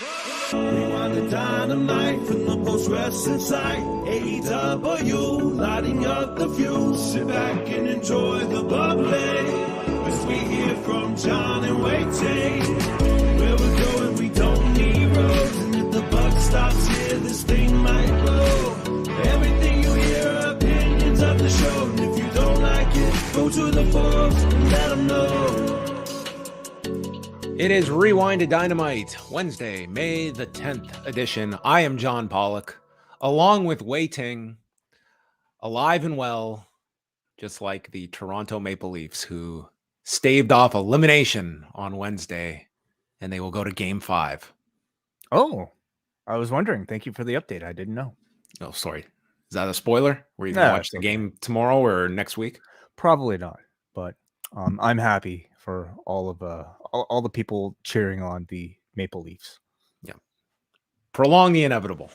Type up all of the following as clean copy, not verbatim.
Rewind-A-Dynamite from the post-wrestling site. AEW, lighting up the fuse. Sit back and enjoy the bubbly as we hear from John and Wai Ting. Where we're going, we don't need roads. And if the buck stops here, this thing might blow. Everything you hear are opinions of the show. And if you don't like it, go to the forums and let them know. It is Rewind-A-Dynamite, Wednesday, May the 10th edition. I am John Pollock, along with Wai Ting, alive and well, just like the Toronto Maple Leafs, who staved off elimination on Wednesday, and they will go to Game 5. Oh, I was wondering. Thank you for the update. I didn't know. Oh, sorry. Is that a spoiler? Were you going to watch the game tomorrow or next week? Probably not, but I'm happy for all the people cheering on the Maple Leafs. Yeah. Prolong the inevitable.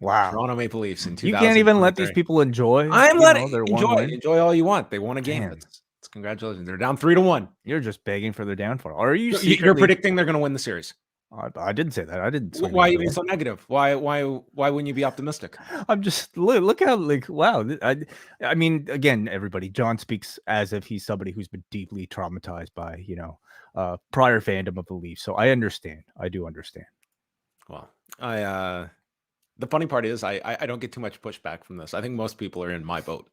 Wow. Toronto Maple Leafs in 2000. You can't even let these people enjoy. I'm letting enjoy all you want. They won a game. It's congratulations. They're down 3-1. You're just begging for their downfall. Or are you're predicting they're going to win the series? I didn't say that. I didn't. Why even so negative? Why wouldn't you be optimistic? I'm just look how wow. I mean, again, everybody. John speaks as if he's somebody who's been deeply traumatized by prior fandom of the Leafs. So I understand. I do understand. Well, the funny part is I don't get too much pushback from this. I think most people are in my boat.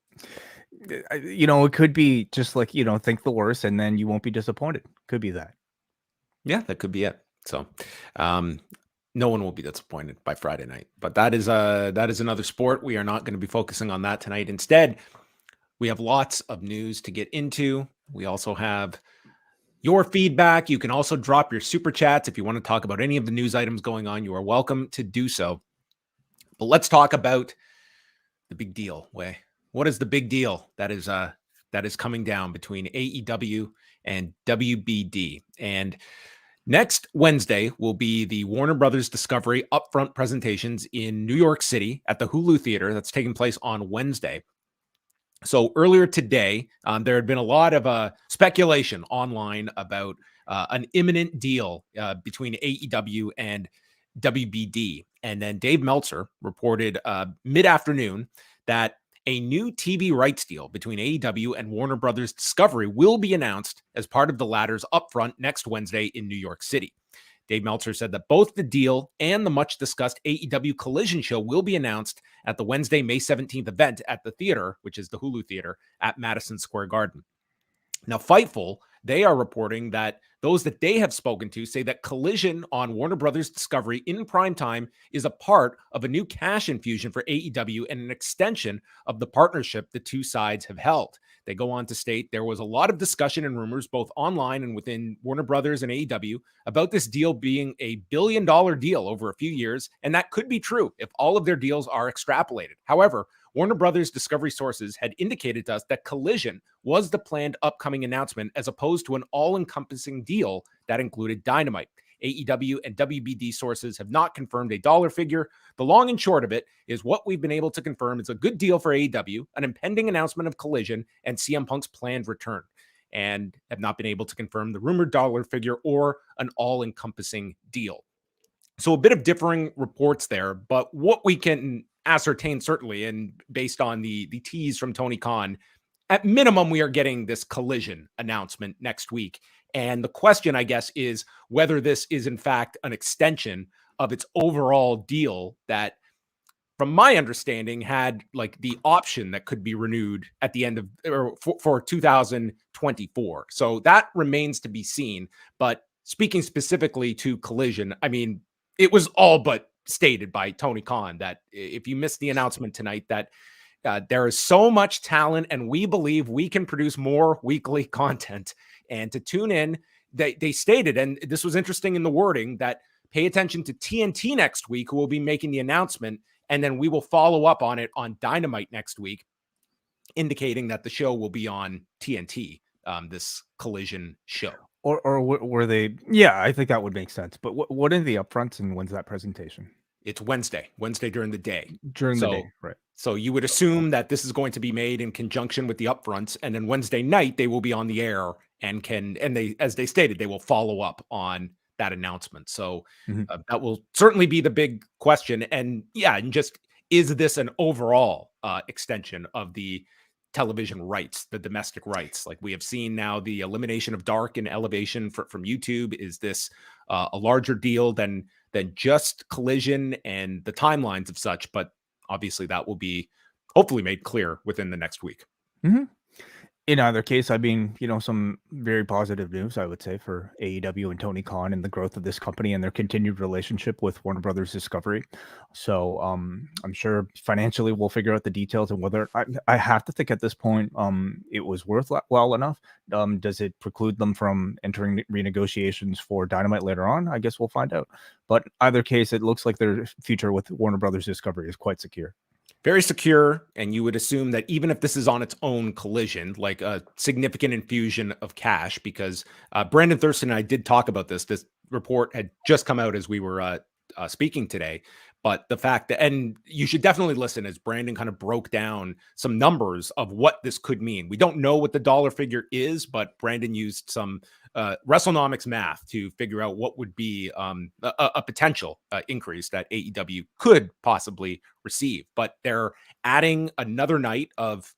It could be just like think the worst and then you won't be disappointed. Could be that. Yeah, that could be it. So no one will be disappointed by Friday night, but that is another sport. We are not going to be focusing on that tonight. Instead, we have lots of news to get into. We also have your feedback. You can also drop your super chats. If you want to talk about any of the news items going on, you are welcome to do so. But let's talk about the big deal. What is the big deal that is coming down between AEW and WBD? And next Wednesday will be the Warner Brothers Discovery upfront presentations in New York City at the Hulu Theater. That's taking place on Wednesday. So earlier today, there had been a lot of speculation online about an imminent deal between AEW and WBD. And then Dave Meltzer reported mid-afternoon that a new TV rights deal between AEW and Warner Brothers Discovery will be announced as part of the latter's upfront next Wednesday in New York City. Dave Meltzer said that both the deal and the much-discussed AEW Collision show will be announced at the Wednesday, May 17th event at the theater, which is the Hulu Theater, at Madison Square Garden. Now, Fightful, they are reporting that those that they have spoken to say that Collision on Warner Brothers Discovery in primetime is a part of a new cash infusion for AEW and an extension of the partnership the two sides have held. They go on to state there was a lot of discussion and rumors both online and within Warner Brothers and AEW about this deal being a billion-dollar deal over a few years, and that could be true if all of their deals are extrapolated. However, Warner Brothers Discovery sources had indicated to us that Collision was the planned upcoming announcement as opposed to an all-encompassing deal that included Dynamite. AEW and WBD sources have not confirmed a dollar figure. The long and short of it is what we've been able to confirm is a good deal for AEW, an impending announcement of Collision, and CM Punk's planned return, and have not been able to confirm the rumored dollar figure or an all-encompassing deal. So a bit of differing reports there, but what we can ascertain certainly, and based on the tease from Tony Khan, at minimum, we are getting this Collision announcement next week. And the question, I guess, is whether this is in fact an extension of its overall deal that, from my understanding, had like the option that could be renewed at the end of or for 2024. So that remains to be seen. But speaking specifically to Collision, I mean, it was all but stated by Tony Khan that if you missed the announcement tonight, that there is so much talent and we believe we can produce more weekly content. And to tune in, they stated, and this was interesting in the wording, that pay attention to TNT next week, who will be making the announcement, and then we will follow up on it on Dynamite next week, indicating that the show will be on TNT, this Collision show. Or were they? Yeah, I think that would make sense. But what are the upfronts and when's that presentation? It's Wednesday during the day. During the day, right. So you would assume that this is going to be made in conjunction with the upfronts, and then Wednesday night they will be on the air and they, as they stated, they will follow up on that announcement. So Mhm. that will certainly be the big question. And yeah, and just is this an overall extension of the television rights, the domestic rights? Like we have seen now the elimination of Dark and Elevation from YouTube. Is this a larger deal than just Collision and the timelines of such? But obviously that will be hopefully made clear within the next week. Mhm. In either case, I mean, some very positive news, I would say, for AEW and Tony Khan and the growth of this company and their continued relationship with Warner Brothers Discovery. So I'm sure financially we'll figure out the details and whether I have to think at this point it was worthwhile enough. Does it preclude them from entering renegotiations for Dynamite later on? I guess we'll find out. But either case, it looks like their future with Warner Brothers Discovery is quite secure. Very secure, and you would assume that even if this is on its own Collision, like a significant infusion of cash, because Brandon Thurston and I did talk about this. This report had just come out as we were speaking today, but the fact that, and you should definitely listen as Brandon kind of broke down some numbers of what this could mean. We don't know what the dollar figure is, but Brandon used some Wrestlenomics math to figure out what would be a potential increase that AEW could possibly receive. But they're adding another night of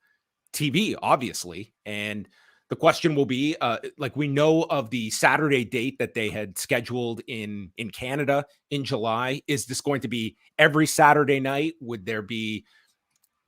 TV, obviously. And the question will be, like we know of the Saturday date that they had scheduled in Canada in July. Is this going to be every Saturday night? Would there be,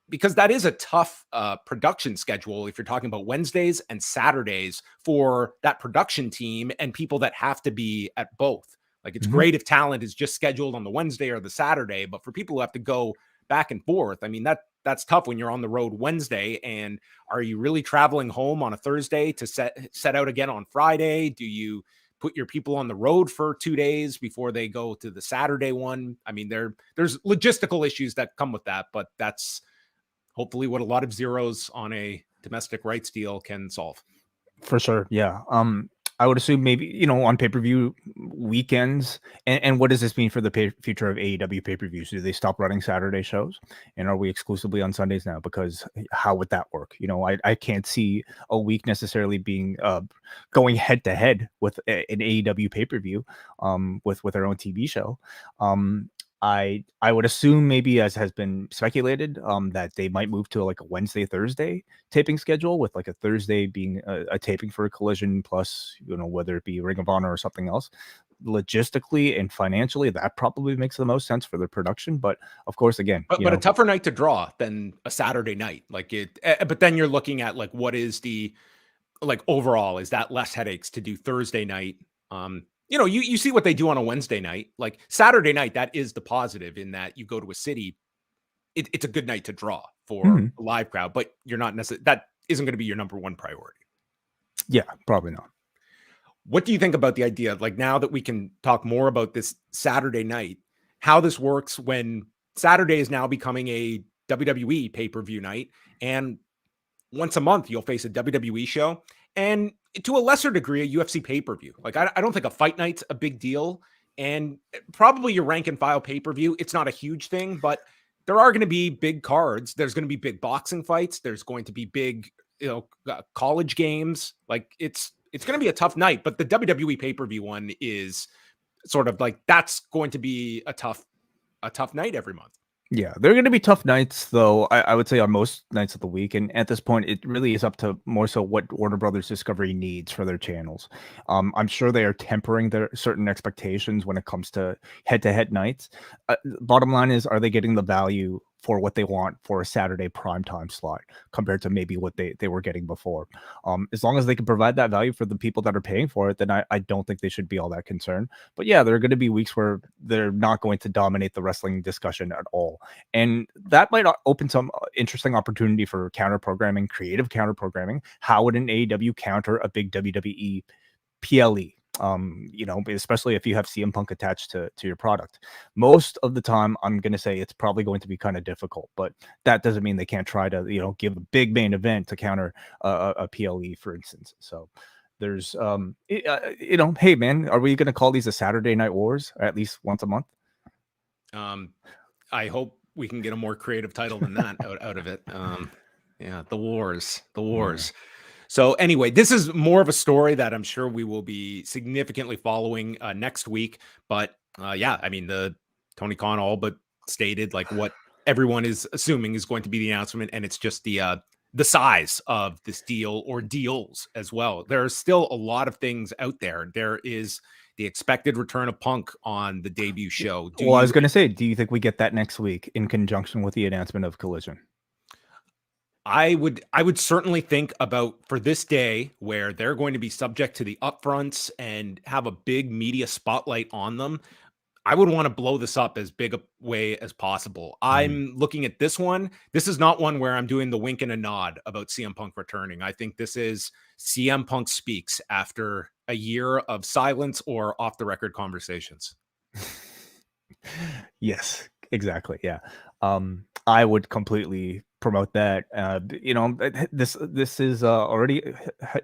because that is a tough production schedule if you're talking about Wednesdays and Saturdays for that production team and people that have to be at both. Like it's great if talent is just scheduled on the Wednesday or the Saturday, but for people who have to go back and forth, I mean, that's tough when you're on the road Wednesday. And are you really traveling home on a Thursday to set out again on Friday? Do you put your people on the road for 2 days before they go to the Saturday one? I mean, there's logistical issues that come with that, but that's hopefully what a lot of zeros on a domestic rights deal can solve. For sure. Yeah. I would assume maybe, on pay-per-view weekends. And what does this mean for the future of AEW pay-per-views? Do they stop running Saturday shows? And are we exclusively on Sundays now? Because how would that work? I can't see a week necessarily being going head to head with an AEW pay-per-view with their own TV show. I would assume, maybe as has been speculated, that they might move to like a Wednesday, Thursday taping schedule, with like a Thursday being a taping for a Collision, plus, whether it be Ring of Honor or something else. Logistically and financially, that probably makes the most sense for their production. But of course, again, but a tougher night to draw than a Saturday night. Like it, but then you're looking at like, what is the, like overall, is that less headaches to do Thursday night? You see what they do on a Wednesday night. Like Saturday night, that is the positive in that you go to a city. It's a good night to draw for a live crowd, but you're not necessarily, that isn't going to be your number one priority. Yeah, probably not. What do you think about the idea? Like now that we can talk more about this Saturday night, how this works when Saturday is now becoming a WWE pay-per-view night, and once a month you'll face a WWE show, and to a lesser degree, a UFC pay-per-view. Like I don't think a fight night's a big deal, and probably your rank and file pay-per-view, it's not a huge thing, but there are going to be big cards. There's going to be big boxing fights. There's going to be big, college games. Like it's going to be a tough night, but the WWE pay-per-view one is sort of like, that's going to be a tough night every month. Yeah, they're going to be tough nights, though, I would say on most nights of the week. And at this point, it really is up to more so what Warner Brothers Discovery needs for their channels. I'm sure they are tempering their certain expectations when it comes to head-to-head nights. Bottom line is, are they getting the value for what they want for a Saturday primetime slot compared to maybe what they were getting before? As long as they can provide that value for the people that are paying for it, then I don't think they should be all that concerned. But yeah, there are going to be weeks where they're not going to dominate the wrestling discussion at all. And that might open some interesting opportunity for counter programming, creative counter programming. How would an AEW counter a big WWE PLE? Especially if you have CM Punk attached to your product. Most of the time, I'm going to say it's probably going to be kind of difficult, but that doesn't mean they can't try to, give a big main event to counter a PLE, for instance. So there's, hey man, are we going to call these a Saturday Night Wars at least once a month? I hope we can get a more creative title than that out of it. Yeah, the wars. Yeah. So anyway, this is more of a story that I'm sure we will be significantly following next week. But yeah, I mean, the Tony Khan all but stated like what everyone is assuming is going to be the announcement, and it's just the size of this deal or deals as well. There's still a lot of things out there. There is the expected return of Punk on the debut show. I was going to say, do you think we get that next week in conjunction with the announcement of Collision? I would certainly think about for this day where they're going to be subject to the upfronts and have a big media spotlight on them. I would want to blow this up as big a way as possible. I'm looking at this one. This is not one where I'm doing the wink and a nod about CM Punk returning. I think this is CM Punk speaks after a year of silence or off the record conversations. Yes, exactly. Yeah. I would completely promote that. This is already,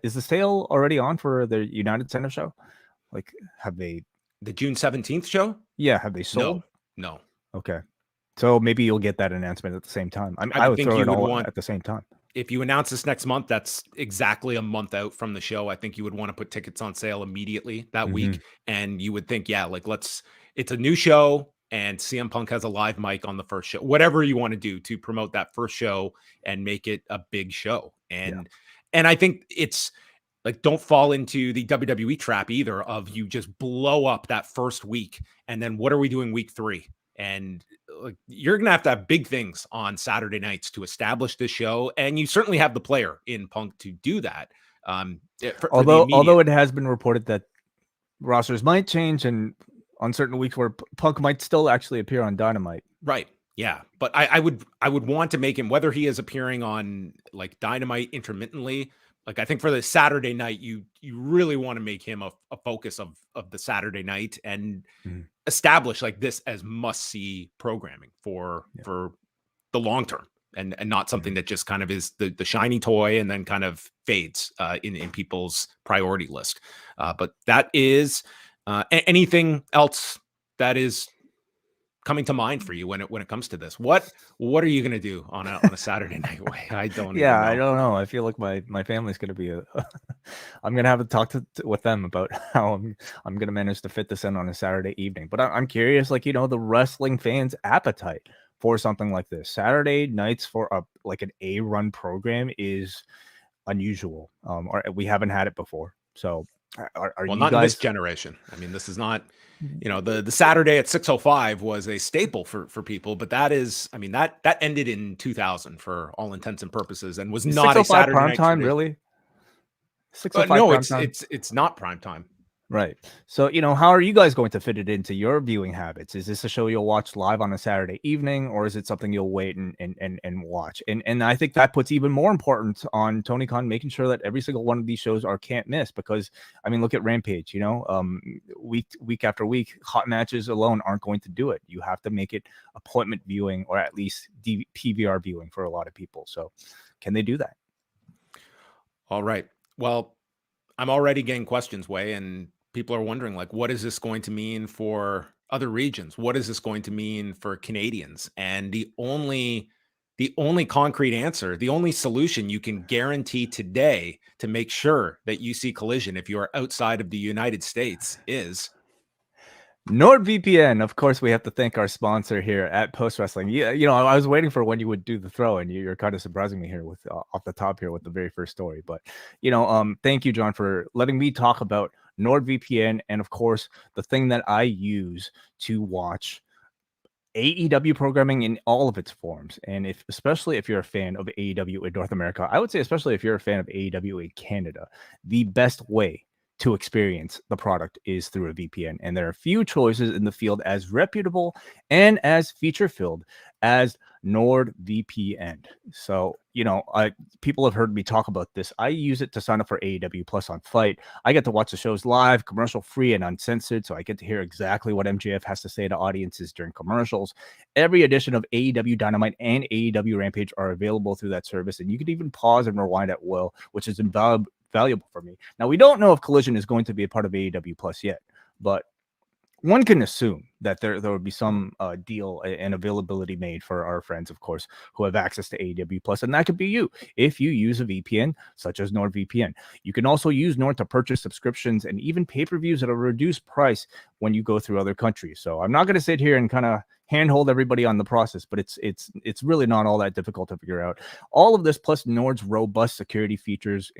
is the sale already on for the United Center show? Like, have they, the June 17th show? Yeah, have they sold? No. Okay. So maybe you'll get that announcement at the same time. I would throw it all at the same time. If you announce this next month, that's exactly a month out from the show. I think you would want to put tickets on sale immediately that week. And you would think, yeah, like it's a new show and CM Punk has a live mic on the first show, whatever you want to do to promote that first show and make it a big show. And I think it's like, don't fall into the WWE trap either of you just blow up that first week. And then what are we doing week 3? And like, you're going to have big things on Saturday nights to establish this show. And you certainly have the player in Punk to do that. Although it has been reported that rosters might change and on certain weeks where Punk might still actually appear on Dynamite. Right. Yeah. But I would want to make him, whether he is appearing on like Dynamite intermittently, like I think for the Saturday night, you really want to make him a focus of the Saturday night and establish like this as must-see programming for the long term and not something that just kind of is the shiny toy and then kind of fades in people's priority list. But that is anything else that is coming to mind for you when it comes to this? What are you going to do on a Saturday night? I don't. Yeah, I don't know. I feel like my family's going to be I'm going to have to talk with them about how I'm going to manage to fit this in on a Saturday evening. But I'm curious, like, the wrestling fans' appetite for something like this. Saturday nights for an A-run program is unusual. Or we haven't had it before. So are you not guys... in this generation? I mean, this is not. The Saturday at 6:05 was a staple for people, but that is, I mean, that ended in 2000 for all intents and purposes and was not a Saturday prime night time, really? 6:05 no, prime time? it's not prime time. Right. So, how are you guys going to fit it into your viewing habits? Is this a show you'll watch live on a Saturday evening, or is it something you'll wait and watch? And I think that puts even more importance on Tony Khan making sure that every single one of these shows are can't miss, because, I mean, look at Rampage, week after week, hot matches alone aren't going to do it. You have to make it appointment viewing or at least PVR viewing for a lot of people. So can they do that? All right. Well, I'm already getting questions, Way, and people are wondering, like, what is this going to mean for other regions? What is this going to mean for Canadians? And the only concrete answer, the only solution you can guarantee today to make sure that you see Collision if you are outside of the United States is NordVPN. Of course, we have to thank our sponsor here at Post Wrestling. Yeah, I was waiting for when you would do the throw, and you're kind of surprising me here with off the top here with the very first story. But thank you, John, for letting me talk about NordVPN, and of course, the thing that I use to watch AEW programming in all of its forms. And especially if you're a fan of AEW in North America, I would say especially if you're a fan of AEW in Canada, the best way to experience the product is through a VPN. And there are few choices in the field as reputable and as feature-filled as NordVPN. So, people have heard me talk about this. I use it to sign up for AEW Plus on Fight. I get to watch the shows live, commercial-free and uncensored, so I get to hear exactly what MJF has to say to audiences during commercials. Every edition of AEW Dynamite and AEW Rampage are available through that service, and you can even pause and rewind at will, which is valuable for me. Now, we don't know if Collision is going to be a part of AEW Plus yet, but one can assume that there would be some deal and availability made for our friends, of course, who have access to AEW Plus, and that could be you if you use a VPN such as NordVPN. You can also use Nord to purchase subscriptions and even pay-per-views at a reduced price when you go through other countries. So I'm not going to sit here and kind of handhold everybody on the process, but it's really not all that difficult to figure out. All of this plus Nord's robust security features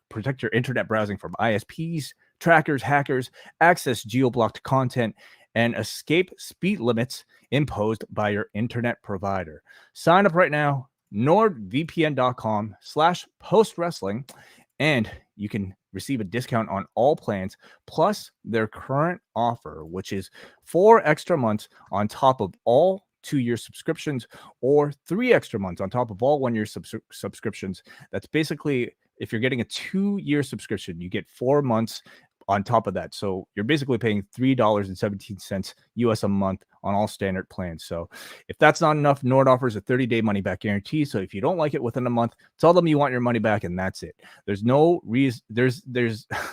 protect your internet browsing from ISPs, trackers, hackers, access geo-blocked content, and escape speed limits imposed by your internet provider. Sign up right now, nordvpn.com/postwrestling, and you can receive a discount on all plans, plus their current offer, which is 4 extra months on top of all 2-year subscriptions, or 3 extra months on top of all 1-year subscriptions. That's basically, if you're getting a 2-year subscription, you get 4 months on top of that. So you're basically paying $3.17 US a month on all standard plans. So if that's not enough, Nord offers a 30-day money back guarantee. So if you don't like it within a month, tell them you want your money back, and that's it. There's no reason there's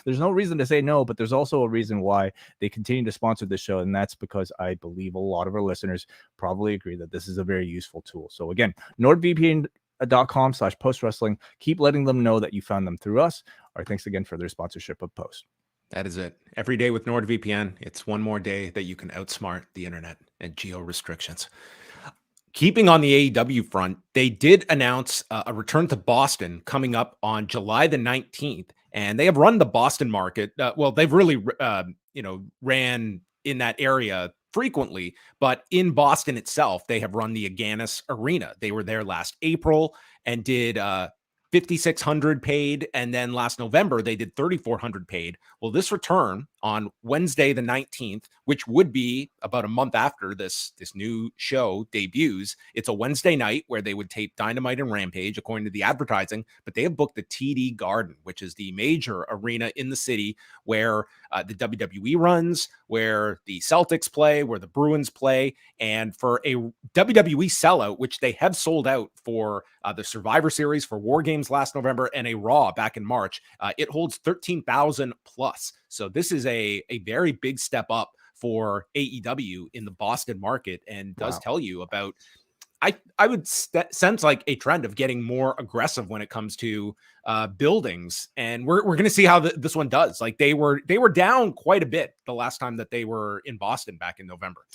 no reason to say no, but there's also a reason why they continue to sponsor this show, and that's because I believe a lot of our listeners probably agree that this is a very useful tool. So again, nordvpn.com/postwrestling. Keep letting them know that you found them through us. Our thanks again for their sponsorship of Post. That is it. Every day with NordVPN, it's one more day that you can outsmart the internet and geo restrictions. Keeping on the AEW front, they did announce a return to Boston coming up on July the 19th, and they have run the Boston market. They've really, ran in that area frequently, but in Boston itself, they have run the Agganis Arena. They were there last April and did 5,600 paid, and then last November they did 3,400 paid. Well, this return on Wednesday the 19th, which would be about a month after this new show debuts, it's a Wednesday night where they would tape Dynamite and Rampage according to the advertising, but they have booked the TD Garden, which is the major arena in the city where the WWE runs, where the Celtics play, where the Bruins play, and for a WWE sellout, which they have sold out for the Survivor Series, for War Games last November, and a Raw back in March, it holds 13,000 plus. So this is a very big step up for AEW in the Boston market, and does tell you about, I would sense like a trend of getting more aggressive when it comes to buildings, and we're going to see how this one does. Like they were down quite a bit the last time that they were in Boston back in November.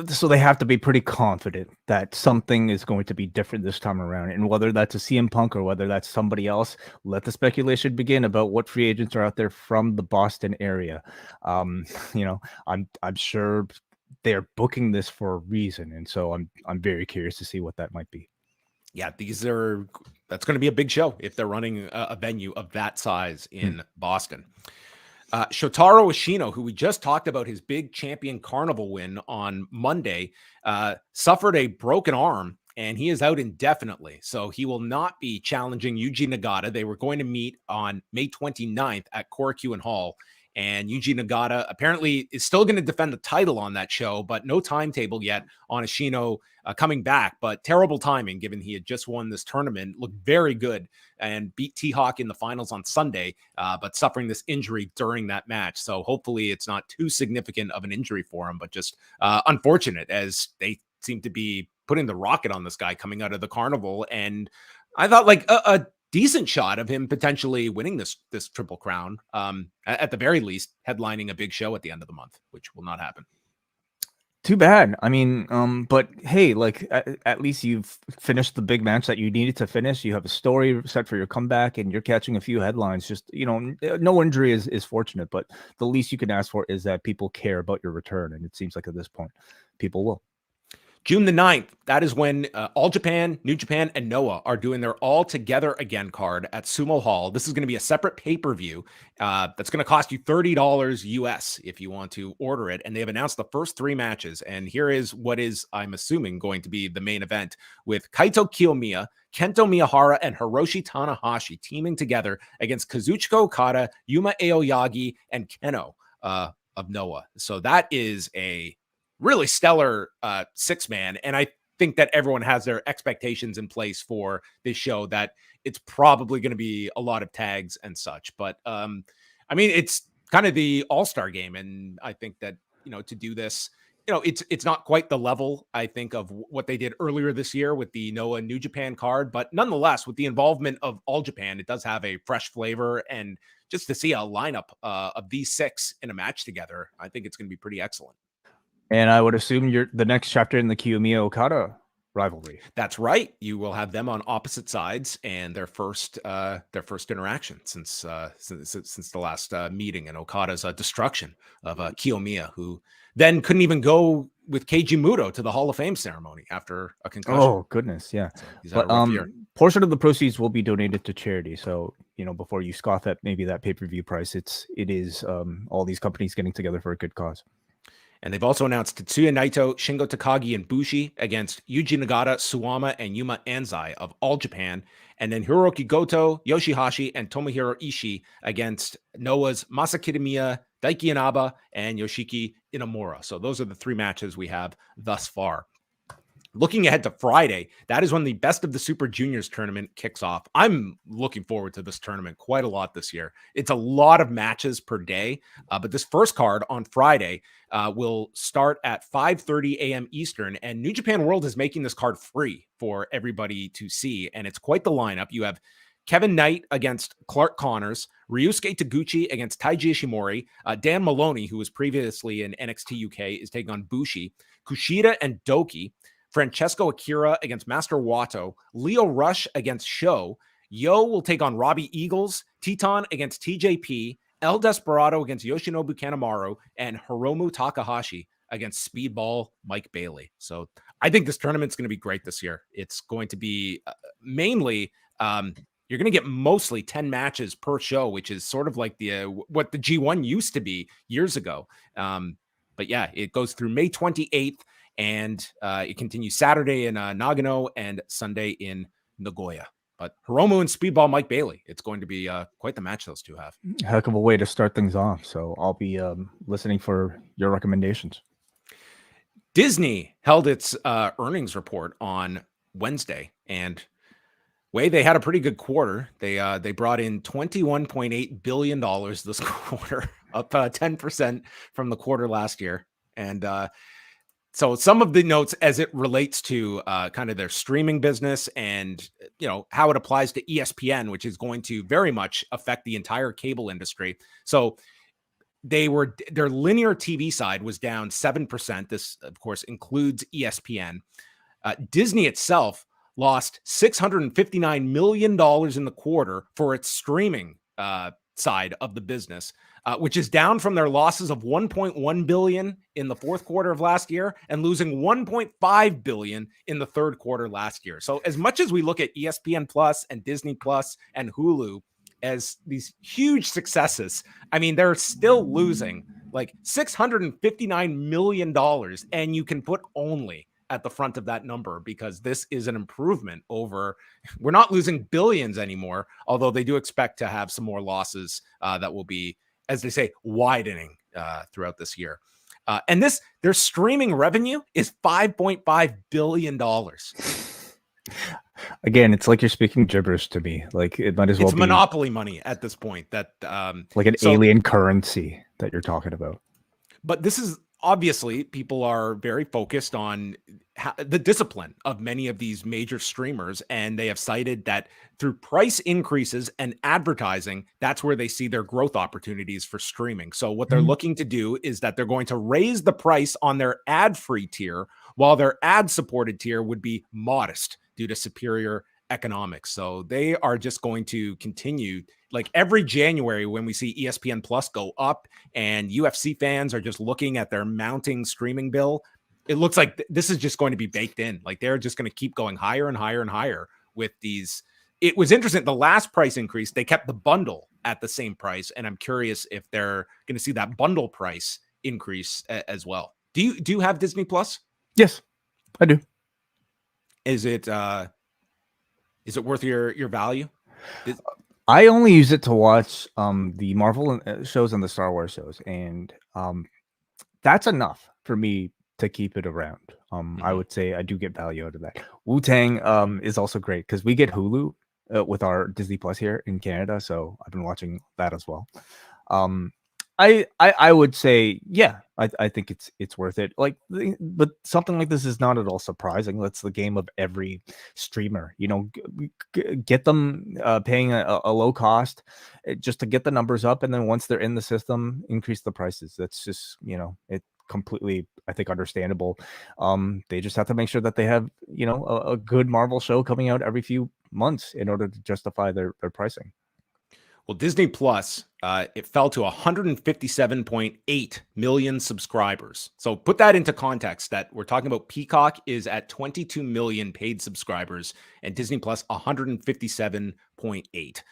So they have to be pretty confident that something is going to be different this time around. And whether that's a CM Punk or whether that's somebody else, let the speculation begin about what free agents are out there from the Boston area. I'm sure they're booking this for a reason. And so I'm very curious to see what that might be. Yeah, that's going to be a big show if they're running a venue of that size in Boston. Shotaro Ashino, who we just talked about his big Champion Carnival win on Monday, suffered a broken arm, and he is out indefinitely. So he will not be challenging Yuji Nagata. They were going to meet on May 29th at Korakuen Hall, and Yuji Nagata apparently is still going to defend the title on that show, but no timetable yet on Ashino coming back. But terrible timing, given he had just won this tournament, looked very good and beat T-Hawk in the finals on Sunday, but suffering this injury during that match. So hopefully it's not too significant of an injury for him, but just unfortunate, as they seem to be putting the rocket on this guy coming out of the carnival. And I thought like a decent shot of him potentially winning this Triple Crown, at the very least headlining a big show at the end of the month, which will not happen. Too bad. I mean, but hey, like at least you've finished the big match that you needed to finish. You have a story set for your comeback, and you're catching a few headlines. Just, no injury is fortunate, but the least you can ask for is that people care about your return, and it seems like at this point, people will. June the 9th, that is when All Japan, New Japan, and Noah are doing their All Together Again card at Sumo Hall. This is going to be a separate pay-per-view that's going to cost you $30 US if you want to order it. And they have announced the first 3 matches. And here is what is, I'm assuming, going to be the main event, with Kaito Kiyomiya, Kento Miyahara, and Hiroshi Tanahashi teaming together against Kazuchika Okada, Yuma Aoyagi, and Keno of Noah. So that is a really stellar 6-man, and I think that everyone has their expectations in place for this show, that it's probably going to be a lot of tags and such. But I mean, it's kind of the all-star game, and I think that to do this. It's not quite the level, I think, of what they did earlier this year with the Noah New Japan card, but nonetheless, with the involvement of All Japan, it does have a fresh flavor, and just to see a lineup of these 6 in a match together, I think it's going to be pretty excellent. And I would assume you're the next chapter in the Kiyomiya Okada rivalry. That's right. You will have them on opposite sides, and their first interaction since the last meeting, and Okada's destruction of Kiyomiya, who then couldn't even go with Keiji Muto to the Hall of Fame ceremony after a concussion. Oh goodness, yeah. So he's had a rough year. Portion of the proceeds will be donated to charity. So before you scoff at maybe that pay-per-view price, it is all these companies getting together for a good cause. And they've also announced Tetsuya Naito, Shingo Takagi, and Bushi against Yuji Nagata, Suwama, and Yuma Anzai of All Japan. And then Hiroki Goto, Yoshihashi, and Tomohiro Ishii against Noah's Masa Kitamiya, Daiki Inaba, and Yoshiki Inamura. So those are the 3 matches we have thus far. Looking ahead to Friday, that is when the Best of the Super Juniors tournament kicks off. I'm looking forward to this tournament quite a lot this year. It's a lot of matches per day, but this first card on Friday will start at 5:30 a.m. Eastern, and New Japan World is making this card free for everybody to see, and it's quite the lineup. You have Kevin Knight against Clark Connors, Ryusuke Taguchi against Taiji Ishimori, Dan Maloney, who was previously in NXT UK, is taking on Bushi, Kushida and Doki, Francesco Akira against Master Wato, Leo Rush against Sho, Yo will take on Robbie Eagles, Teton against TJP, El Desperado against Yoshinobu Kanemaru, and Hiromu Takahashi against Speedball Mike Bailey. So I think this tournament's going to be great this year. It's going to be mainly, you're going to get mostly 10 matches per show, which is sort of like what the G1 used to be years ago. But yeah, it goes through May 28th. And it continues Saturday in Nagano and Sunday in Nagoya. But Hiromu and Speedball Mike Bailey, it's going to be quite the match those two have. Heck of a way to start things off. So I'll be listening for your recommendations. Disney held its earnings report on Wednesday, and they had a pretty good quarter. They brought in $21.8 billion this quarter, up 10% from the quarter last year. And so some of the notes as it relates to kind of their streaming business and, how it applies to ESPN, which is going to very much affect the entire cable industry. So their linear TV side was down 7%. This, of course, includes ESPN. Disney itself lost $659 million in the quarter for its streaming side of the business, which is down from their losses of $1.1 billion in the fourth quarter of last year and losing $1.5 billion in the third quarter last year. So as much as we look at ESPN Plus and Disney Plus and Hulu as these huge successes, I mean, they're still losing like $659 million, and you can put only at the front of that number because this is an improvement over, we're not losing billions anymore, although they do expect to have some more losses that will be, as they say, widening throughout this year. And their streaming revenue is $5.5 billion. Again, it's like you're speaking gibberish to me. Like it might as well be monopoly money at this point. That like an alien currency that you're talking about. But this is obviously people are very focused on the discipline of many of these major streamers, and they have cited that through price increases and advertising, that's where they see their growth opportunities for streaming. So what they're looking to do is that they're going to raise the price on their ad-free tier, while their ad-supported tier would be modest due to superior economics. So they are just going to continue, like every January when we see ESPN Plus go up and UFC fans are just looking at their mounting streaming bill, it looks like this is just going to be baked in. Like they're just going to keep going higher and higher and higher with these. It was interesting. The last price increase, they kept the bundle at the same price. And I'm curious if they're going to see that bundle price increase as well. Do you have Disney Plus? Yes, I do. Is it worth your value? I only use it to watch the Marvel shows and the Star Wars shows, and that's enough for me to keep it around. I would say I do get value out of that. Wu-Tang is also great because we get Hulu with our Disney Plus here in Canada, so I've been watching that as well. I would say, yeah, I think it's worth it. Like, but something like this is not at all surprising. That's the game of every streamer. Get them paying a low cost just to get the numbers up, and then once they're in the system, increase the prices. That's just it completely, I think, understandable. They just have to make sure that they have a good Marvel show coming out every few months in order to justify their pricing. Well, Disney Plus, it fell to 157.8 million subscribers. So put that into context that we're talking about Peacock is at 22 million paid subscribers and Disney Plus 157.8.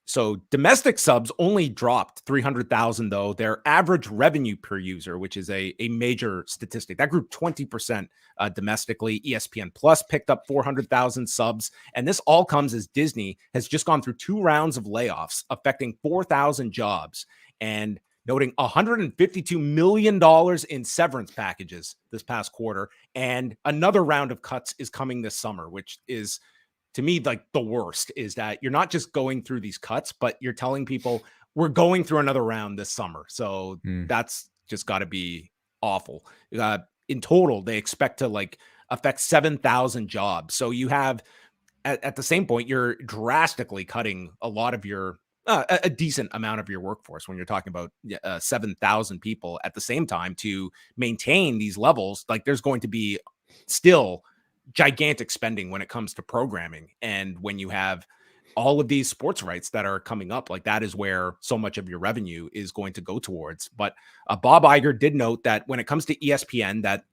So domestic subs only dropped 300,000 though. Their average revenue per user, which is a major statistic, that grew 20% domestically. ESPN Plus picked up 400,000 subs. And this all comes as Disney has just gone through 2 rounds of layoffs, affecting 4,000 jobs and noting $152 million in severance packages this past quarter. And another round of cuts is coming this summer, which is, to me, like the worst, is that you're not just going through these cuts, but you're telling people we're going through another round this summer. So that's just got to be awful. In total, they expect to affect 7,000 jobs. So you have at the same point, you're drastically cutting a lot of your a decent amount of your workforce when you're talking about 7,000 people at the same time to maintain these levels. Like, there's going to be still gigantic spending when it comes to programming. And when you have all of these sports rights that are coming up, like, that is where so much of your revenue is going to go towards. But Bob Iger did note that when it comes to ESPN, that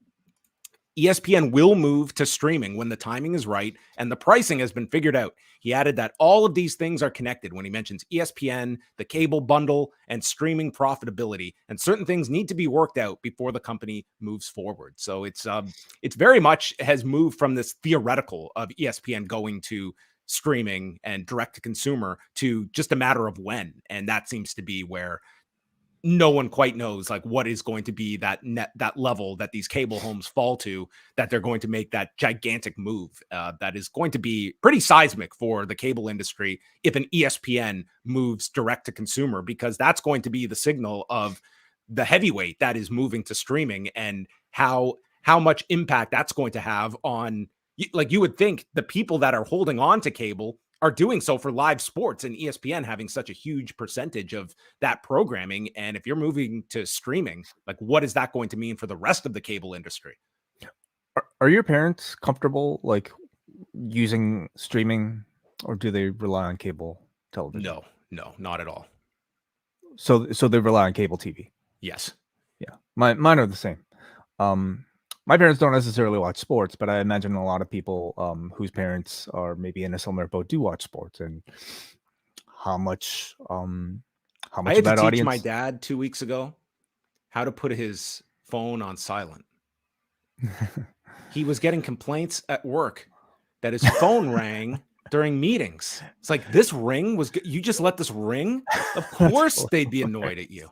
ESPN will move to streaming when the timing is right and the pricing has been figured out. He added that all of these things are connected when he mentions ESPN, the cable bundle, and streaming profitability. And certain things need to be worked out before the company moves forward. So it's very much has moved from this theoretical of ESPN going to streaming and direct to consumer to just a matter of when. And that seems to be where no one quite knows, like, what is going to be that level that these cable homes fall to, that they're going to make that gigantic move. That is going to be pretty seismic for the cable industry if an ESPN moves direct to consumer, because that's going to be the signal of the heavyweight that is moving to streaming and how much impact that's going to have on, like, you would think the people that are holding on to cable are doing so for live sports, and ESPN having such a huge percentage of that programming. And if you're moving to streaming, like, what is that going to mean for the rest of the cable industry? Are your parents comfortable using streaming, or do they rely on cable television? No, not at all. So they rely on cable TV. Yes. Yeah. Mine are the same. My parents don't necessarily watch sports, but I imagine a lot of people whose parents are maybe in a similar boat do watch sports. And how much I had of that to teach audience? My dad 2 weeks ago how to put his phone on silent. He was getting complaints at work that his phone rang during meetings. It's like, this ring was good. You just let this ring? Of course they'd be annoyed at you.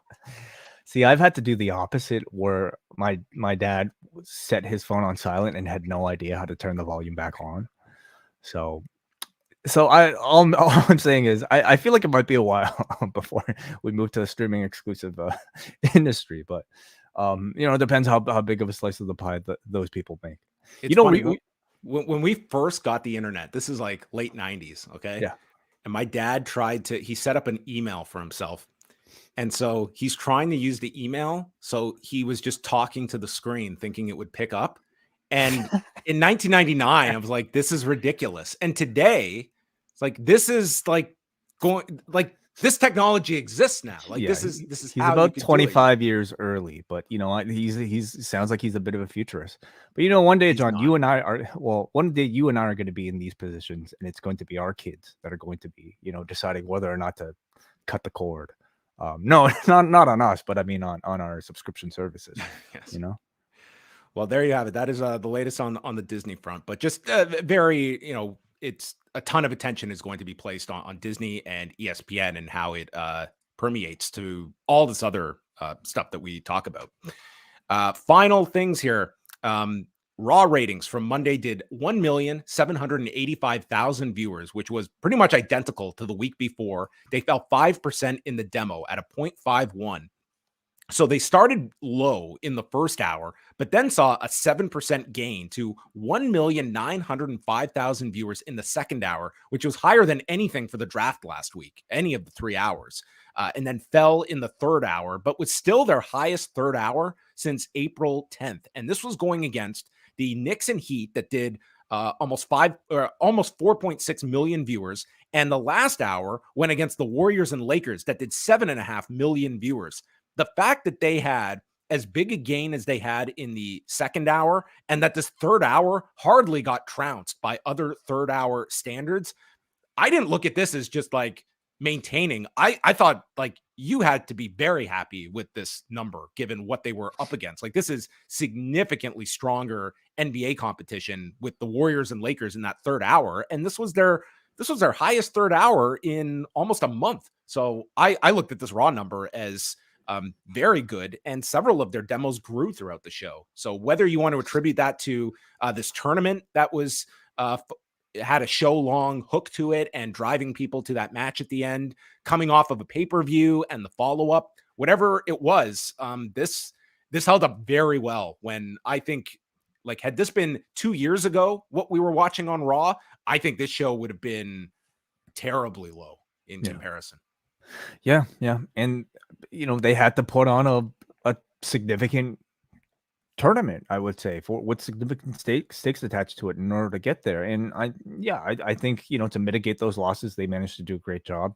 See, I've had to do the opposite, where my dad set his phone on silent and had no idea how to turn the volume back on. So all I'm saying is I feel like it might be a while before we move to a streaming exclusive industry, but it depends how big of a slice of the pie that those people make. It's funny, when we first got the internet, this is like late 90s, okay? Yeah. And my dad he set up an email for himself. And so he's trying to use the email. So he was just talking to the screen thinking it would pick up. And in 1999, I was like, this is ridiculous. And today, it's like, this is like this technology exists now. Like, this is he's how about 25 years early, but he's sounds like he's a bit of a futurist. But one day, John, you and I are going to be in these positions, and it's going to be our kids that are going to be, deciding whether or not to cut the cord. No, not on us, but I mean on our subscription services. Yes. Well, there you have it. That is the latest on the Disney front. But just very, it's a ton of attention is going to be placed on Disney and ESPN and how it permeates to all this other stuff that we talk about. Final things here. Raw ratings from Monday did 1,785,000 viewers, which was pretty much identical to the week before. They fell 5% in the demo at a 0.51. So they started low in the first hour, but then saw a 7% gain to 1,905,000 viewers in the second hour, which was higher than anything for the draft last week, any of the 3 hours, and then fell in the third hour, but was still their highest third hour since April 10th. And this was going against the Knicks and Heat that did almost 4.6 million viewers. And the last hour went against the Warriors and Lakers that did 7.5 million viewers. The fact that they had as big a gain as they had in the second hour, and that this third hour hardly got trounced by other third hour standards, I didn't look at this as just like maintaining. I thought like you had to be very happy with this number given what they were up against. Like this is significantly stronger NBA competition with the Warriors and Lakers in that third hour, and this was their highest third hour in almost a month. So I looked at this Raw number as very good, and several of their demos grew throughout the show. So whether you want to attribute that to this tournament that was had a show-long hook to it and driving people to that match at the end, coming off of a pay-per-view and the follow-up, whatever it was, this held up very well. When I think, like, had this been 2 years ago, what we were watching on Raw, I think this show would have been terribly low in comparison. Yeah. And, they had to put on a significant tournament, I would say, for with significant stakes attached to it in order to get there. And I think, to mitigate those losses, they managed to do a great job.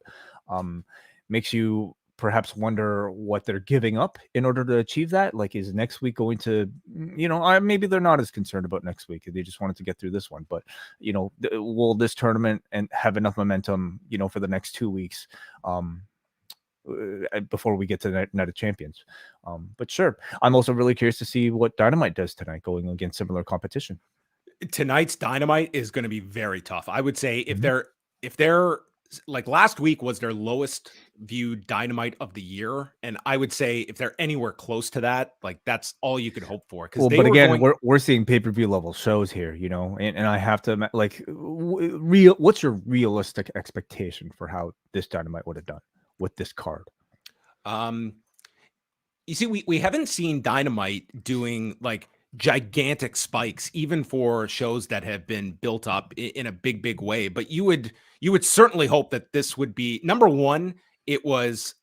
Makes you perhaps wonder what they're giving up in order to achieve that. Like, is next week going to, maybe they're not as concerned about next week. They just wanted to get through this one. But, will this tournament and have enough momentum, for the next 2 weeks before we get to the Night of Champions? But sure, I'm also really curious to see what Dynamite does tonight going against similar competition. Tonight's Dynamite is going to be very tough. I would say if they're like last week was their lowest viewed Dynamite of the year, and I would say if they're anywhere close to that, like that's all you could hope for. Well, but again, we're seeing pay-per-view level shows here, and I have to like what's your realistic expectation for how this Dynamite would have done with this card? You see, we haven't seen Dynamite doing like gigantic spikes, even for shows that have been built up in a big way. But you would certainly hope that this would be number one. It was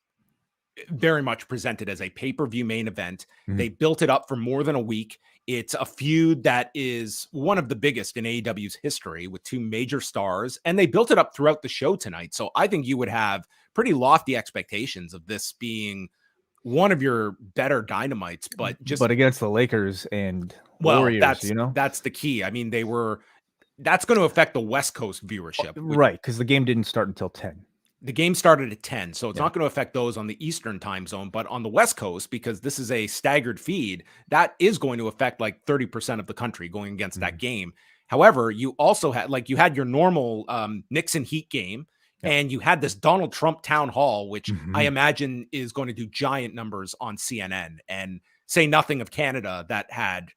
very much presented as a pay-per-view main event. Mm-hmm. They built it up for more than a week. It's a feud that is one of the biggest in AEW's history with two major stars, and they built it up throughout the show tonight. So I think you would have pretty lofty expectations of this being one of your better Dynamites, but against the Lakers and Warriors, that's the key. I mean, that's going to affect the West Coast viewership, right? Because the game didn't start until 10. The game started at 10, so it's not going to affect those on the Eastern time zone, but on the West Coast, because this is a staggered feed, that is going to affect like 30% of the country going against that game. However, you also had your normal Knicks and Heat game, and you had this Donald Trump town hall, which I imagine is going to do giant numbers on CNN, and say nothing of Canada that had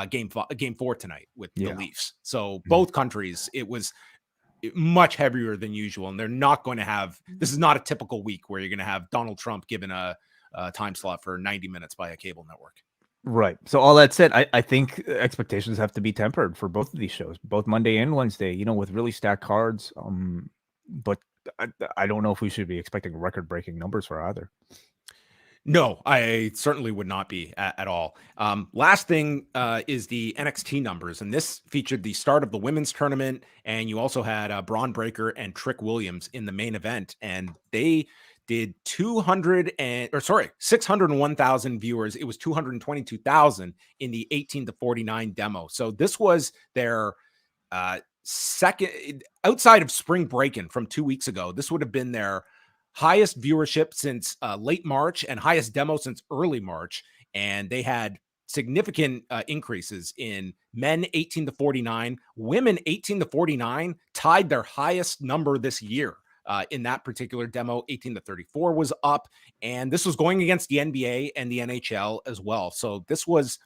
game 4 tonight with the Leafs. So both countries, it was much heavier than usual, and they're not going to have, this is not a typical week where you're going to have Donald Trump given a time slot for 90 minutes by a cable network. Right. So all that said, I think expectations have to be tempered for both of these shows, both Monday and Wednesday, with really stacked cards. But I don't know if we should be expecting record-breaking numbers for either. No, I certainly would not be at all. Last thing is the NXT numbers, and this featured the start of the women's tournament, and you also had Braun Breaker and Trick Williams in the main event, and they did 601,000 viewers. It was 222,000 in the 18 to 49 demo. So this was their second, outside of Spring Breakin' from 2 weeks ago. This would have been their highest viewership since late March and highest demo since early March. And they had significant increases in men 18 to 49, women 18 to 49 tied their highest number this year. In that particular demo, 18 to 34 was up, and this was going against the NBA and the NHL as well. So this was,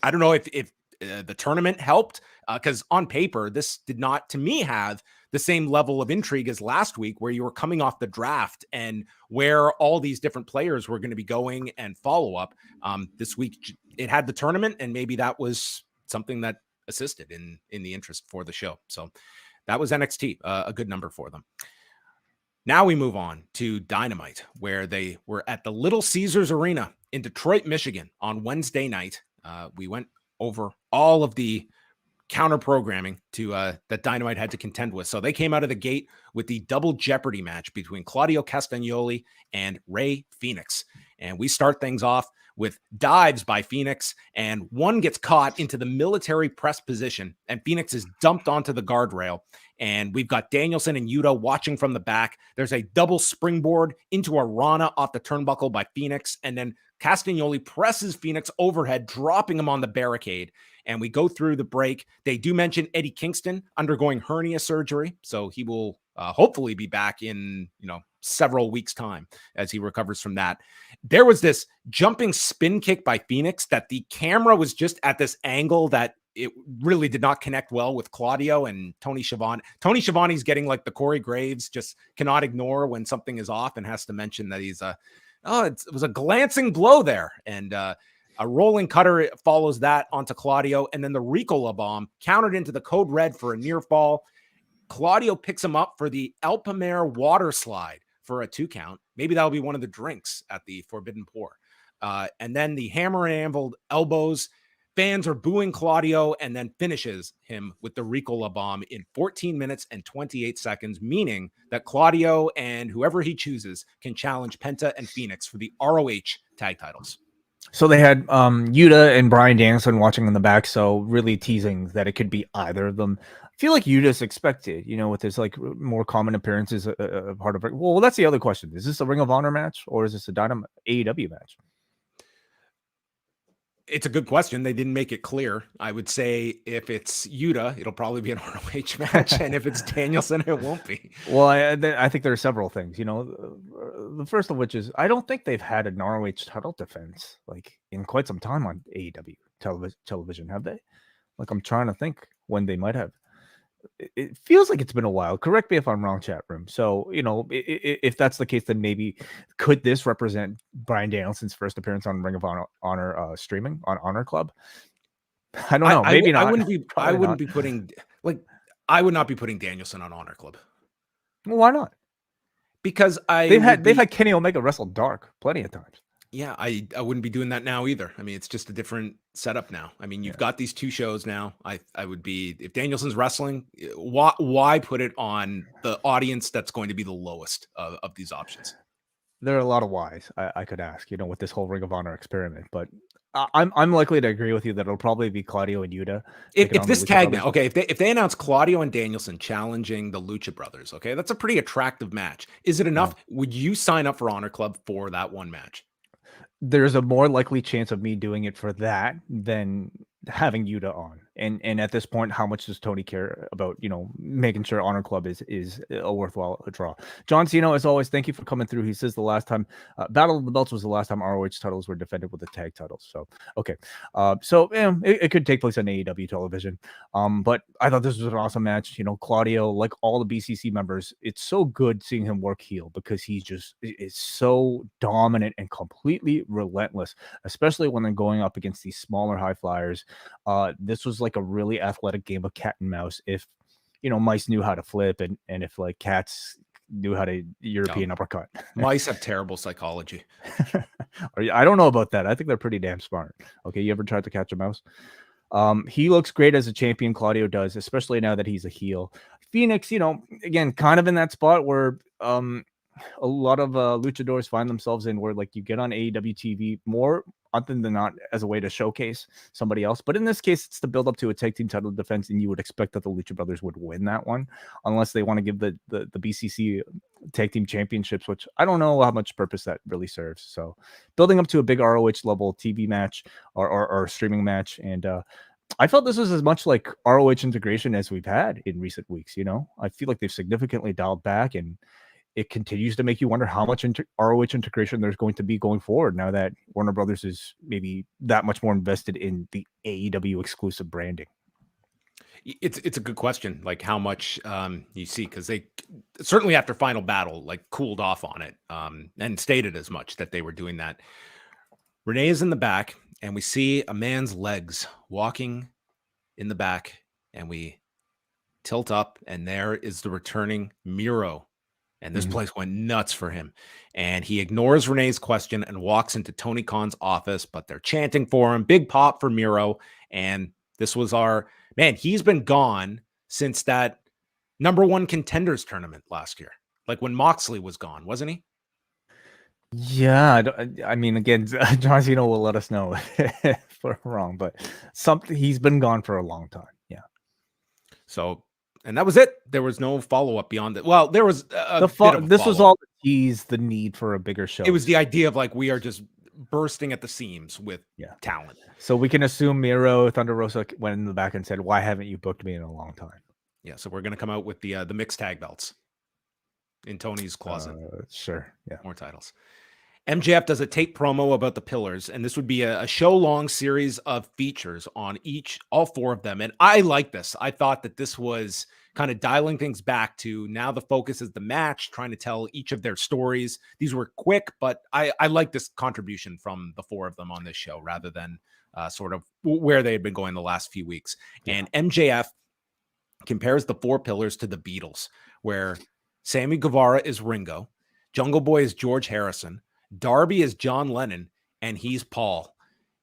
I don't know if the tournament helped, because on paper, this did not, to me, have the same level of intrigue as last week, where you were coming off the draft and where all these different players were going to be going and follow up. This week, it had the tournament, and maybe that was something that assisted in the interest for the show. So that was NXT, a good number for them. Now we move on to Dynamite, where they were at the Little Caesars Arena in Detroit, Michigan on Wednesday night. We went over all of the counter programming to that Dynamite had to contend with. So they came out of the gate with the double jeopardy match between Claudio Castagnoli and Rey Fenix. And we start things off with dives by Fenix, and one gets caught into the military press position, and Fenix is dumped onto the guardrail. And we've got Danielson and Yuta watching from the back. There's a double springboard into a Rana off the turnbuckle by Fenix, and then Castagnoli presses Fenix overhead, dropping him on the barricade. And we go through the break. They do mention Eddie Kingston undergoing hernia surgery, so he will hopefully be back in, several weeks' time as he recovers from that. There was this jumping spin kick by Fenix that the camera was just at this angle that it really did not connect well with Claudio and Tony Schiavone. Tony Schiavone's getting like the Corey Graves, just cannot ignore when something is off and has to mention that he's it was a glancing blow there. And a rolling cutter follows that onto Claudio, and then the Ricola bomb countered into the code red for a near fall. Claudio picks him up for the Alpamare water slide for a 2 count. Maybe that'll be one of the drinks at the Forbidden Pour. And then the hammer and anvil elbows. Fans are booing Claudio, and then finishes him with the Ricola bomb in 14 minutes and 28 seconds, meaning that Claudio and whoever he chooses can challenge Penta and Fenix for the ROH tag titles. So they had Yuta and Bryan Danielson watching in the back, so really teasing that it could be either of them. I feel like Yuta's expected, with his like more common appearances, part of it. Well, that's the other question. Is this a Ring of Honor match, or is this a Dynamite AEW match? It's a good question. They didn't make it clear. I would say if it's Yuta, it'll probably be an ROH match, and if it's Danielson, it won't be. Well, I think there are several things. The first of which is I don't think they've had an ROH title defense like in quite some time on AEW television, have they? Like, I'm trying to think when they might have. It feels like it's been a while. Correct me if I'm wrong, chat room. So, if that's the case, then maybe could this represent Bryan Danielson's first appearance on Ring of Honor streaming on Honor Club? I don't know. Maybe not. I would not be putting Danielson on Honor Club. Well, why not? Because they've had Kenny Omega wrestle dark plenty of times. Yeah, I wouldn't be doing that now either. I mean, it's just a different setup now. I mean, you've got these 2 shows now. I would be, if Danielson's wrestling, why put it on the audience that's going to be the lowest of these options? There are a lot of whys I could ask, with this whole Ring of Honor experiment. But I'm likely to agree with you that it'll probably be Claudio and Yuta. If this tag now, okay, if they announce Claudio and Danielson challenging the Lucha Brothers, okay, that's a pretty attractive match. Is it enough? Yeah. Would you sign up for Honor Club for that one match? There's a more likely chance of me doing it for that than having Yuta on. And at this point, how much does Tony care about, making sure Honor Club is a worthwhile draw? John Cena, as always, thank you for coming through. He says the last time Battle of the Belts was the last time ROH titles were defended with the tag titles. So, okay. It could take place on AEW television. But I thought this was an awesome match. Claudio, like all the BCC members, it's so good seeing him work heel because he just is so dominant and completely relentless, especially when they're going up against these smaller high flyers. This was like a really athletic game of cat and mouse. If mice knew how to flip, and if like cats knew how to European uppercut. Mice have terrible psychology. I don't know about that. I think they're pretty damn smart. Okay, you ever tried to catch a mouse? He looks great as a champion. Claudio does, especially now that he's a heel. Fenix, again, kind of in that spot where a lot of luchadors find themselves in, where like you get on AEW TV more often than not as a way to showcase somebody else. But in this case, it's to build up to a tag team title defense, and you would expect that the Lucha Brothers would win that one, unless they want to give the BCC tag team championships, which I don't know how much purpose that really serves. So building up to a big ROH level TV match or streaming match. And I felt this was as much like ROH integration as we've had in recent weeks. I feel like they've significantly dialed back, and it continues to make you wonder how much ROH integration there's going to be going forward now that Warner Brothers is maybe that much more invested in the AEW exclusive branding. It's a good question, like how much you see, because they certainly after Final Battle like cooled off on it and stated as much that they were doing that. Renee is in the back, and we see a man's legs walking in the back, and we tilt up, and there is the returning Miro. And this place went nuts for him. And he ignores Renee's question and walks into Tony Khan's office, but they're chanting for him. Big pop for Miro. And this was our man. He's been gone since that #1 contenders tournament last year. Like when Moxley was gone, wasn't he? Yeah, I mean, again, John Cena will let us know if we're wrong, but he's been gone for a long time. Yeah. So, and that was it. There was no follow up beyond it. Well, there was this was all to tease the need for a bigger show. It was the idea of like we are just bursting at the seams with talent. So we can assume Miro Thunder Rosa went in the back and said, "Why haven't you booked me in a long time?" Yeah, so we're gonna come out with the mixed tag belts in Tony's closet. Sure, yeah, more titles. MJF does a tape promo about the pillars, and this would be a show-long series of features on all 4 of them. And I like this. I thought that this was kind of dialing things back to now the focus is the match, trying to tell each of their stories. These were quick, but I like this contribution from the 4 of them on this show rather than sort of where they had been going the last few weeks. Yeah. And MJF compares the 4 pillars to the Beatles, where Sammy Guevara is Ringo, Jungle Boy is George Harrison, Darby is John Lennon, and he's Paul.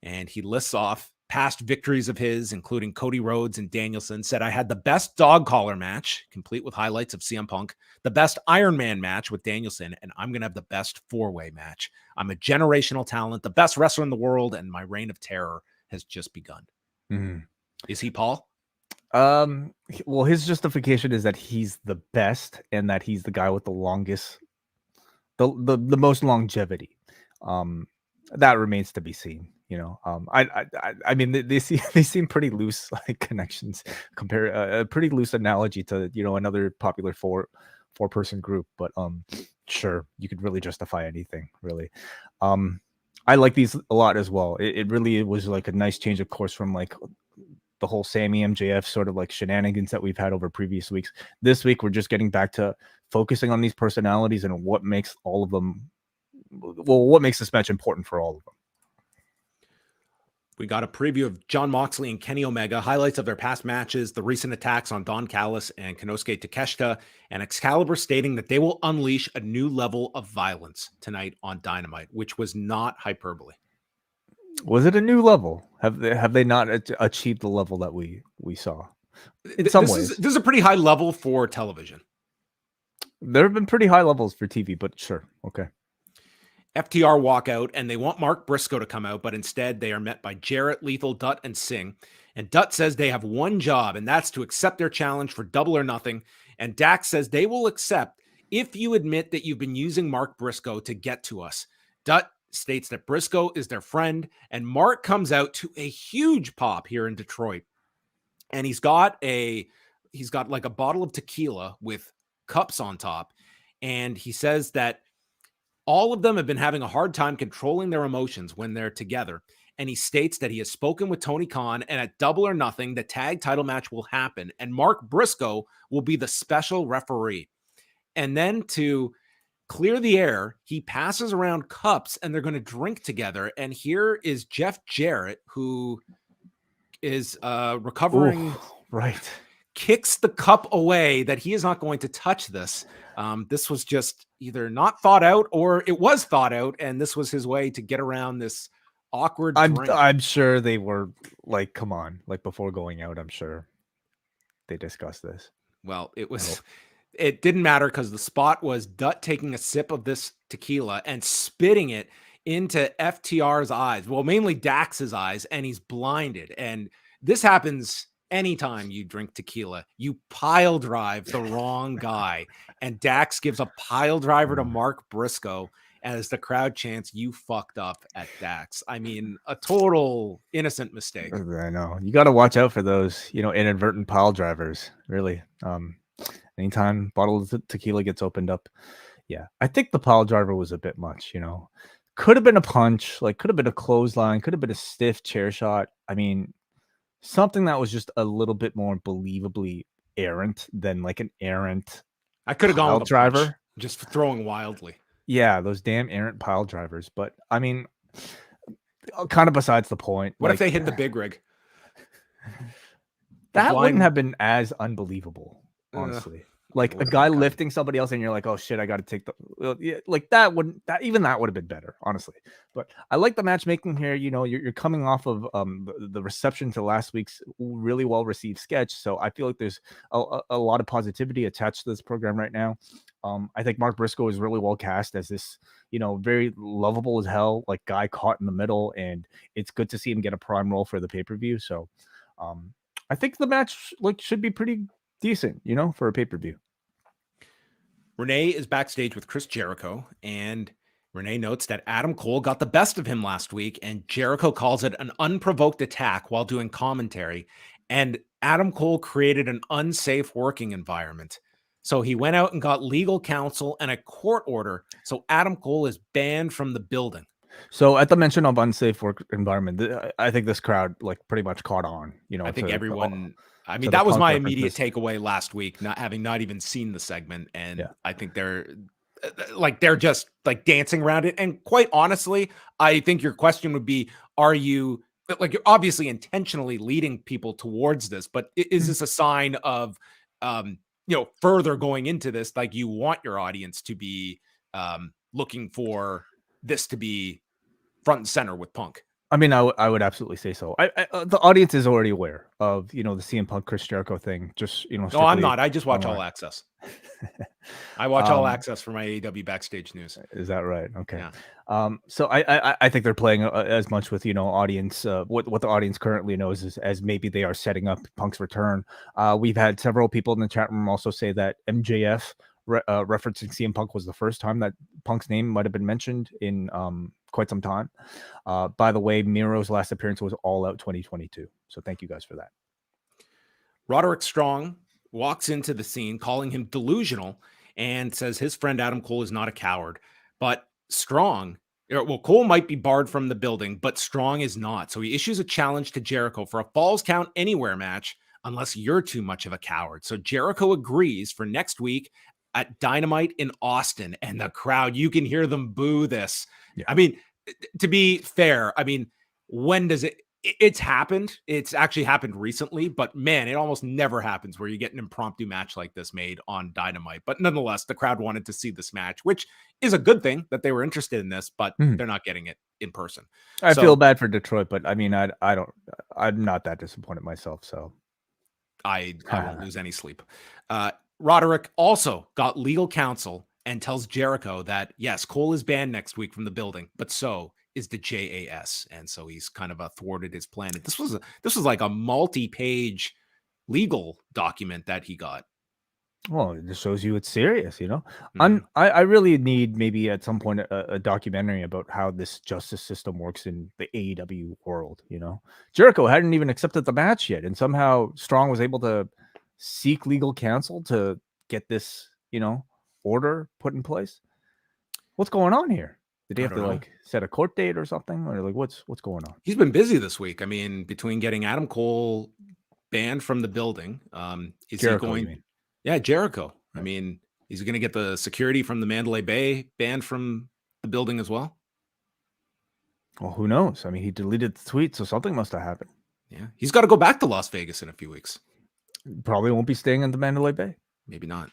And he lists off past victories of his, including Cody Rhodes and Danielson. Said, I had the best dog collar match, complete with highlights of CM Punk, the best Iron Man match with Danielson, and I'm going to have the best 4-way match. I'm a generational talent, the best wrestler in the world, and my reign of terror has just begun. Is he Paul? Well, his justification is that he's the best and that he's the guy with the longest, the most longevity. That remains to be seen. You know, I mean, they seem pretty loose, like connections. Compare a pretty loose analogy to, you know, another popular four-person group, but sure, you could really justify anything, really. I like these a lot as well. It really was like a nice change of course from like the whole Sammy MJF sort of like shenanigans that we've had over previous weeks. This week, we're just getting back to focusing on these personalities and what makes all of them, well, what makes this match important for all of them. We got a preview of Jon Moxley and Kenny Omega, highlights of their past matches, the recent attacks on Don Callis and Konosuke Takeshita, and Excalibur stating that they will unleash a new level of violence tonight on Dynamite, which was not hyperbole. Was it a new level? Have they not achieved the level that we saw? In some ways, this is a pretty high level for television. There have been pretty high levels for TV, but sure, okay. FTR walk out, and they want Mark Briscoe to come out, but instead they are met by Jarrett, Lethal, Dutt, and Singh. And Dutt says they have one job, and that's to accept their challenge for Double or Nothing. And Dax says they will accept if you admit that you've been using Mark Briscoe to get to us. Dutt states that Briscoe is their friend, and Mark comes out to a huge pop here in Detroit. And he's got like a bottle of tequila with cups on top. And he says that all of them have been having a hard time controlling their emotions when they're together. And he states that he has spoken with Tony Khan, and at Double or Nothing, the tag title match will happen. And Mark Briscoe will be the special referee. And then to clear the air, he passes around cups and they're going to drink together. And here is Jeff Jarrett, who is recovering. Ooh, right. Kicks the cup away that he is not going to touch this. This was just either not thought out or it was thought out, and this was his way to get around this awkward drink. I'm sure they were like, come on, like before going out, I'm sure they discussed this. Well, it didn't matter because the spot was Dutt taking a sip of this tequila and spitting it into FTR's eyes. Well, mainly Dax's eyes, and he's blinded. And this happens anytime you drink tequila, you pile drive the wrong guy. And Dax gives a pile driver to Mark Briscoe as the crowd chants, "You fucked up" at Dax. I mean, a total innocent mistake. I know. You got to watch out for those, you know, inadvertent pile drivers, really. Anytime bottle of tequila gets opened up, Yeah, I think the pile driver was a bit much, Could have been a punch, like could have been a clothesline, could have been a stiff chair shot. I mean, something that was just a little bit more believably errant than like an errant I could have gone pile with a punch, driver. just for throwing wildly. Yeah, those damn errant pile drivers. But I mean, kind of besides the point. What if they hit the big rig? That wouldn't have been as unbelievable, honestly. Like a guy lifting somebody else, and you're like, "Oh shit, I got to take the." Yeah, like that wouldn't. That would have been better, honestly. But I like the matchmaking here. You're coming off of the reception to last week's really well received sketch, so I feel like there's a lot of positivity attached to this program right now. I think Mark Briscoe is really well cast as this, very lovable as hell, like guy caught in the middle, and it's good to see him get a prime role for the pay-per-view. So, I think the match should be pretty decent, for a pay-per-view. Renee is backstage with Chris Jericho, and Renee notes that Adam Cole got the best of him last week, and Jericho calls it an unprovoked attack while doing commentary, and Adam Cole created an unsafe working environment. So he went out and got legal counsel and a court order, so Adam Cole is banned from the building. So at the mention of unsafe work environment, I think this crowd pretty much caught on. I think everyone. I mean, that was my immediate takeaway last week, not even seen the segment, and I think they're just dancing around it. And quite honestly, I think your question would be: are you you're obviously intentionally leading people towards this, but is this a sign of further going into this? Like you want your audience to be looking for this to be front and center with Punk? I mean, I would absolutely say so. The audience is already aware of the CM Punk Chris Jericho thing. Just No, I'm not. I just watch All Access. I watch All Access for my AEW backstage news. Is that right? Okay. Yeah. So I think they're playing as much with audience what the audience currently knows as maybe they are setting up Punk's return. We've had several people in the chat room also say that MJF referencing CM Punk was the first time that Punk's name might have been mentioned in quite some time. By the way, Miro's last appearance was All Out 2022. So thank you guys for that. Roderick Strong walks into the scene calling him delusional and says his friend Adam Cole is not a coward. But Strong, Cole might be barred from the building, but Strong is not. So he issues a challenge to Jericho for a Falls Count Anywhere match unless you're too much of a coward. So Jericho agrees for next week at Dynamite in Austin, and the crowd, you can hear them boo this. Yeah. I mean, to be fair, when does it's happened? It's actually happened recently, but man, it almost never happens where you get an impromptu match like this made on Dynamite. But nonetheless, the crowd wanted to see this match, which is a good thing that they were interested in this, but they're not getting it in person. I feel bad for Detroit, but I'm not that disappointed myself. So I won't lose any sleep. Roderick also got legal counsel and tells Jericho that, yes, Cole is banned next week from the building, but so is the JAS. And so he's kind of thwarted his plan. This was like a multi-page legal document that he got. Well, it just shows you it's serious, I really need maybe at some point a documentary about how this justice system works in the AEW world, Jericho hadn't even accepted the match yet, and somehow Strong was able to seek legal counsel to get this, order put in place. What's going on here? Did he have to set a court date or something, or what's going on? He's been busy this week. I mean, between getting Adam Cole banned from the building, is Jericho, he going? Yeah, Jericho. Right. I mean, is he going to get the security from the Mandalay Bay banned from the building as well? Well, who knows? I mean, he deleted the tweet, so something must have happened. Yeah, he's got to go back to Las Vegas in a few weeks. Probably won't be staying in the Mandalay Bay. Maybe not.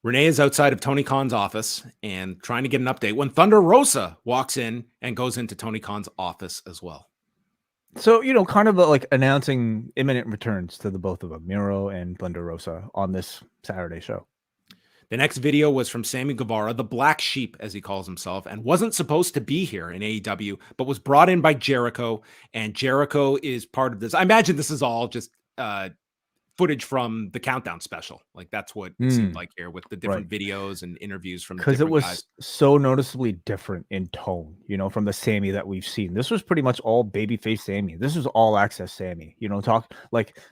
Renee is outside of Tony Khan's office and trying to get an update when Thunder Rosa walks in and goes into Tony Khan's office as well. So, kind of announcing imminent returns to the both of them, Miro and Thunder Rosa, on this Saturday show. The next video was from Sammy Guevara, the Black Sheep, as he calls himself, and wasn't supposed to be here in AEW, but was brought in by Jericho, and Jericho is part of this. I imagine this is all just footage from the Countdown special. That's what it seemed like here with the different videos and interviews from because it was so noticeably different in tone, from the Sammy that we've seen. This was pretty much all babyface Sammy. This was all access Sammy,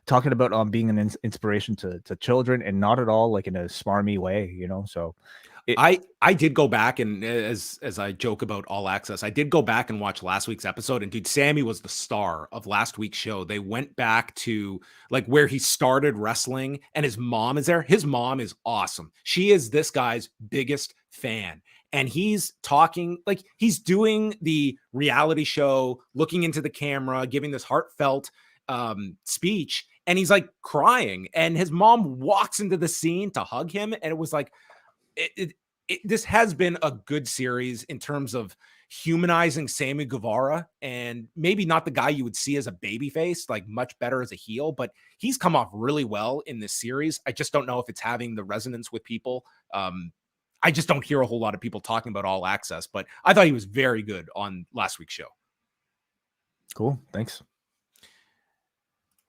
talking about being an inspiration to children, and not at all in a smarmy way, so I did go back, and as I joke about All Access, I did go back and watch last week's episode, and dude, Sammy was the star of last week's show. They went back to like where he started wrestling, and his mom is there. His mom is awesome. She is this guy's biggest fan. And he's talking like he's doing the reality show, looking into the camera, giving this heartfelt speech, and he's like crying. And his mom walks into the scene to hug him, and it was like, this has been a good series in terms of humanizing Sammy Guevara, and maybe not the guy you would see as a babyface, like much better as a heel, but he's come off really well in this series. I just don't know if it's having the resonance with people. I just don't hear a whole lot of people talking about All Access, but I thought he was very good on last week's show. Cool. Thanks.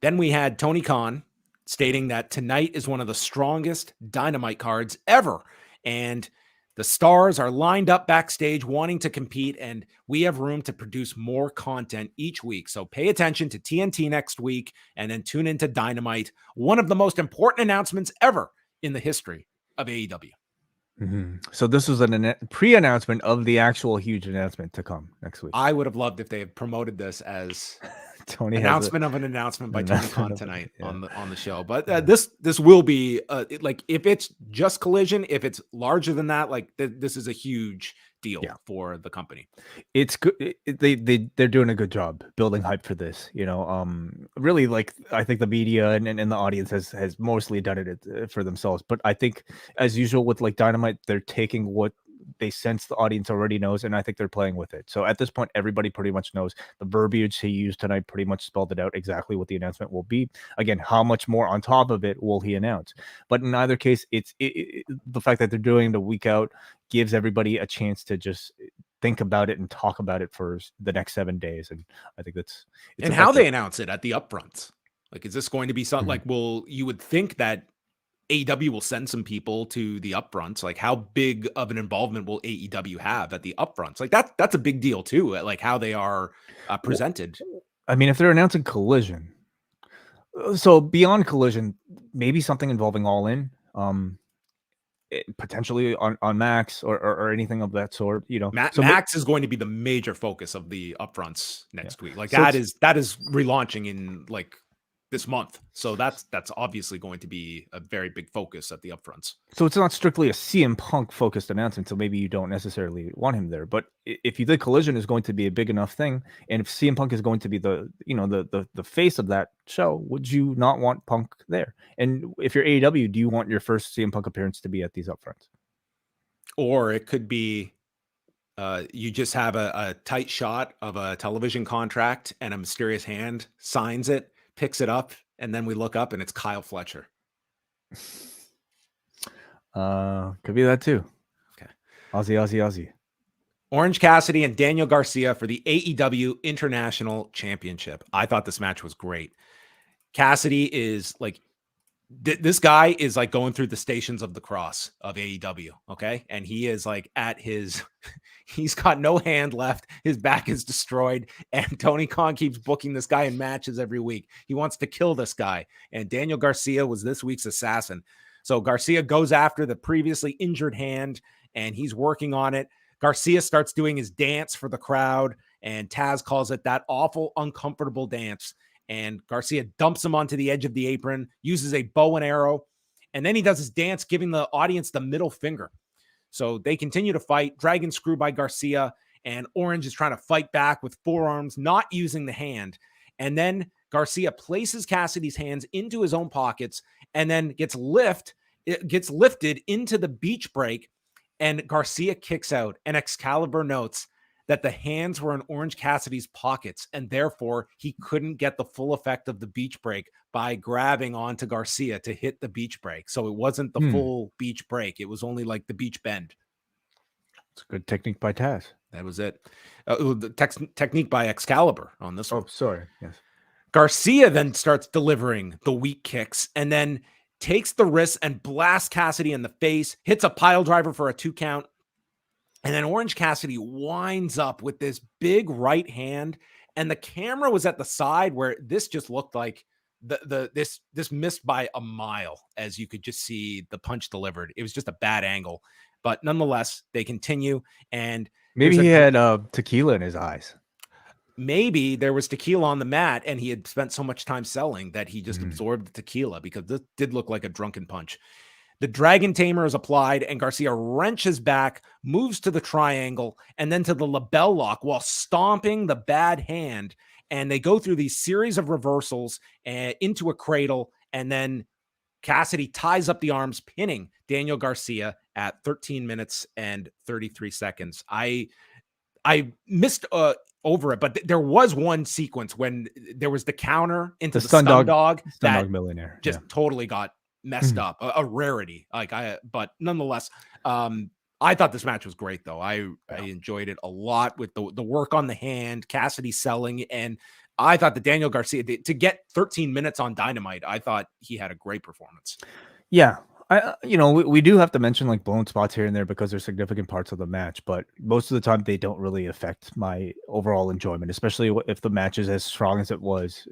Then we had Tony Khan stating that tonight is one of the strongest Dynamite cards ever. And the stars are lined up backstage wanting to compete, and we have room to produce more content each week. So pay attention to TNT next week and then tune into Dynamite, one of the most important announcements ever in the history of AEW. Mm-hmm. So this was a pre-announcement of the actual huge announcement to come next week. I would have loved if they had promoted this as Tony announcement of an announcement by Tony Khan tonight on the show. But this will be like, if it's just Collision, if it's larger than that, like this is a huge deal for the company. It's good. They're doing a good job building hype for this. Really, like, I think the media and the audience has mostly done it for themselves. But I think, as usual with like Dynamite, they're taking what they sense the audience already knows, and I think they're playing with it. So at this point, everybody pretty much knows. The verbiage he used tonight pretty much spelled it out exactly what the announcement will be. Again, how much more on top of it will he announce? But in either case, it's the fact that they're doing the week out gives everybody a chance to just think about it and talk about it for the next 7 days. And I think it's and how they announce it at the upfronts. Like, is this going to be something like, you would think that AEW will send some people to the upfronts. Like, how big of an involvement will AEW have at the upfronts? Like, that's a big deal too. Like how they are presented. I mean, if they're announcing Collision, so beyond Collision, maybe something involving All In, potentially on Max or anything of that sort. Max is going to be the major focus of the upfronts next week. Like, that is relaunching in like this month. So that's obviously going to be a very big focus at the upfronts. So it's not strictly a CM Punk focused announcement. So maybe you don't necessarily want him there, but if you think Collision is going to be a big enough thing, and if CM Punk is going to be the face of that show, would you not want Punk there? And if you're AEW, do you want your first CM Punk appearance to be at these upfronts? Or it could be, you just have a tight shot of a television contract and a mysterious hand signs it, picks it up, and then we look up and it's Kyle Fletcher. Could be that too. Okay. Aussie. Orange Cassidy and Daniel Garcia for the AEW International Championship. I thought this match was great. Cassidy is like, this guy is like going through the stations of the cross of AEW. Okay. And he is like he's got no hand left. His back is destroyed. And Tony Khan keeps booking this guy in matches every week. He wants to kill this guy. And Daniel Garcia was this week's assassin. So Garcia goes after the previously injured hand, and he's working on it. Garcia starts doing his dance for the crowd, and Taz calls it that awful, uncomfortable dance. And Garcia dumps him onto the edge of the apron, uses a bow and arrow, and then he does his dance, giving the audience the middle finger. So they continue to fight. Dragon screw by Garcia, and Orange is trying to fight back with forearms, not using the hand. And then Garcia places Cassidy's hands into his own pockets and then gets lifted into the beach break, and Garcia kicks out. And Excalibur notes that the hands were in Orange Cassidy's pockets, and therefore he couldn't get the full effect of the beach break by grabbing onto Garcia to hit the beach break. So it wasn't the full beach break. It was only like the beach bend. It's a good technique by Taz. That was it. The technique by Excalibur on this one. Oh, sorry. Yes. Garcia then starts delivering the weak kicks and then takes the wrist and blasts Cassidy in the face, hits a pile driver for a 2 count. And then Orange Cassidy winds up with this big right hand, and the camera was at the side where this just looked like this missed by a mile, as you could just see the punch delivered. It was just a bad angle. But nonetheless, they continue. And Maybe he had tequila in his eyes. Maybe there was tequila on the mat and he had spent so much time selling that he just absorbed the tequila, because this did look like a drunken punch. The Dragon Tamer is applied and Garcia wrenches back, moves to the triangle, and then to the label lock while stomping the bad hand. And they go through these series of reversals into a cradle. And then Cassidy ties up the arms, pinning Daniel Garcia at 13 minutes and 33 seconds. I missed over it, but there was one sequence when there was the counter into the stun dog that millionaire just totally got messed up, a rarity. But nonetheless, I thought this match was great though. I enjoyed it a lot with the work on the hand, Cassidy selling, and I thought that Daniel Garcia, to get 13 minutes on Dynamite, I thought he had a great performance. Yeah. We do have to mention like blown spots here and there because they're significant parts of the match, but most of the time they don't really affect my overall enjoyment, especially if the match is as strong as it was,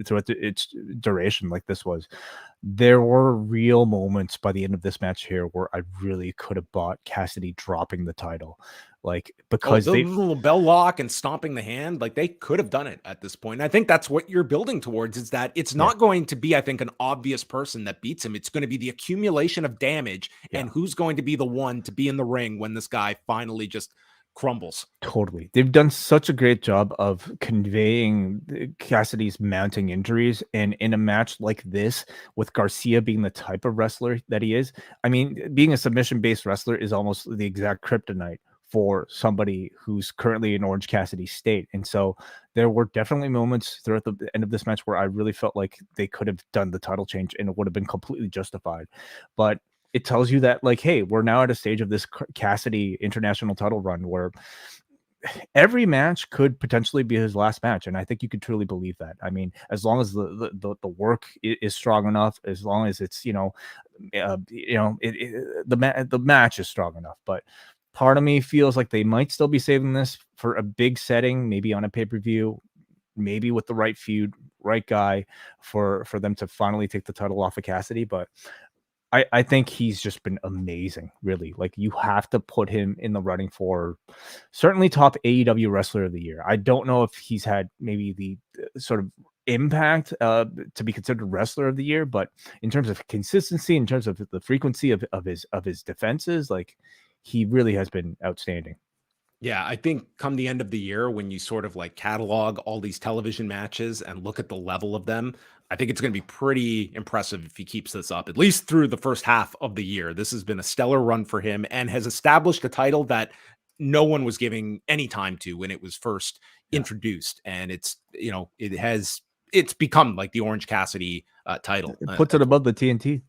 throughout its duration like this was. There were real moments by the end of this match here where I really could have bought Cassidy dropping the title. Because the little bell lock and stomping the hand, they could have done it at this point. And I think that's what you're building towards, is that it's not going to be, I think, an obvious person that beats him. It's going to be the accumulation of damage and who's going to be the one to be in the ring when this guy finally just crumbles. Totally. They've done such a great job of conveying Cassidy's mounting injuries, and in a match like this, with Garcia being the type of wrestler that he is, I mean, being a submission-based wrestler is almost the exact kryptonite for somebody who's currently in Orange Cassidy's state. And so there were definitely moments throughout the end of this match where I really felt like they could have done the title change and it would have been completely justified. But it tells you that, hey, we're now at a stage of this Cassidy international title run where every match could potentially be his last match. And I think you could truly believe that. I mean, as long as the work is strong enough, as long as it's, the match is strong enough. But part of me feels like they might still be saving this for a big setting, maybe on a pay-per-view, maybe with the right feud, right guy for them to finally take the title off of Cassidy. But I think he's just been amazing, really. You have to put him in the running for certainly top AEW Wrestler of the Year. I don't know if he's had maybe the sort of impact to be considered Wrestler of the Year, but in terms of consistency, in terms of the frequency of his defenses, he really has been outstanding. Yeah, I think come the end of the year, when you sort of catalog all these television matches and look at the level of them, I think it's going to be pretty impressive if he keeps this up, at least through the first half of the year. This has been a stellar run for him and has established a title that no one was giving any time to when it was first introduced. And it's become like the Orange Cassidy title. It puts it above the TNT.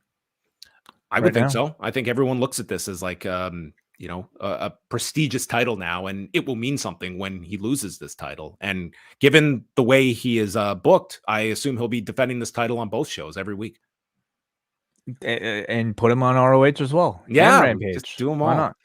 I would think so. I think everyone looks at this as a prestigious title now, and it will mean something when he loses this title. And given the way he is booked, I assume he'll be defending this title on both shows every week. And put him on ROH as well. Yeah, Rampage. Just do them all. Why not?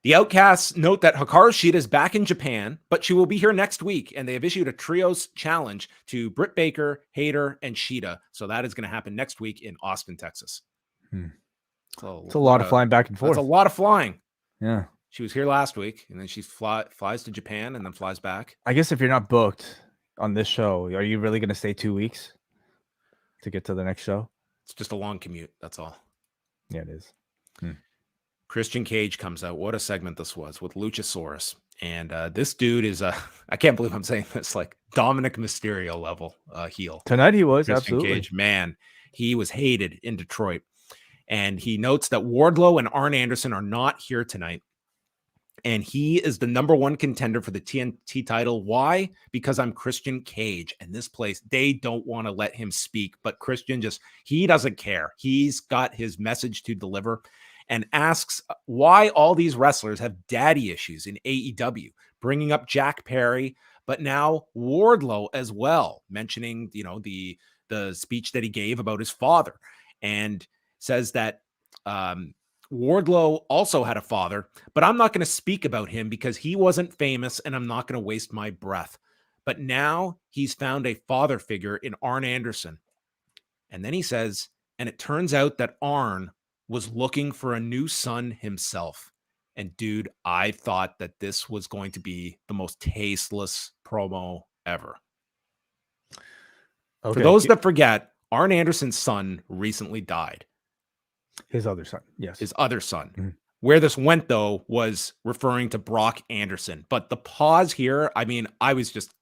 The Outcasts note that Hikaru Shida is back in Japan, but she will be here next week, and they have issued a trios challenge to Britt Baker, Hayter, and Shida. So that is going to happen next week in Austin, Texas. It's a lot of flying back and forth. It's a lot of flying. Yeah. She was here last week, and then she flies to Japan and then flies back. I guess if you're not booked on this show, are you really going to stay 2 weeks to get to the next show? It's just a long commute. That's all. Yeah, it is. Christian Cage comes out. What a segment this was with Luchasaurus. And this dude is I can't believe I'm saying this, Dominic Mysterio level heel. Tonight he was, Christian absolutely. Cage, man, he was hated in Detroit. And he notes that Wardlow and Arn Anderson are not here tonight. And he is the number one contender for the TNT title. Why? Because I'm Christian Cage. And this place, they don't want to let him speak. But Christian he doesn't care. He's got his message to deliver, and asks why all these wrestlers have daddy issues in AEW, bringing up Jack Perry, but now Wardlow as well, mentioning, the speech that he gave about his father. And says that Wardlow also had a father, but I'm not going to speak about him because he wasn't famous and I'm not going to waste my breath. But now he's found a father figure in Arn Anderson. And then he says, and it turns out that Arn was looking for a new son himself. And dude, I thought that this was going to be the most tasteless promo ever. Okay. For those that forget, Arn Anderson's son recently died. His other son, yes. His other son. Where this went, though, was referring to Brock Anderson. But the pause here, I mean, I was just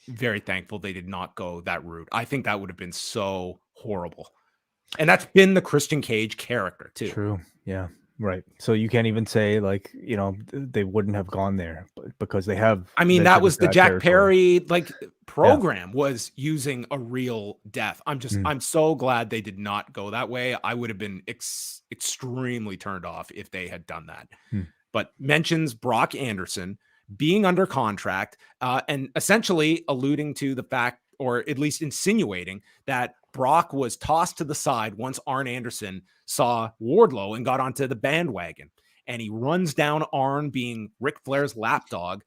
very thankful they did not go that route. I think that would have been so horrible. And that's been the Christian Cage character, too. True. Yeah. Right. So you can't even say, like, you know, they wouldn't have gone there because they have. I mean, that was the Jack Perry, like, program was using a real death. I'm so glad they did not go that way. I would have been extremely turned off if they had done that. But mentions Brock Anderson being under contract and essentially alluding to the fact, or at least insinuating, that Brock was tossed to the side once Arn Anderson saw Wardlow and got onto the bandwagon. And he runs down Arn being Ric Flair's lapdog,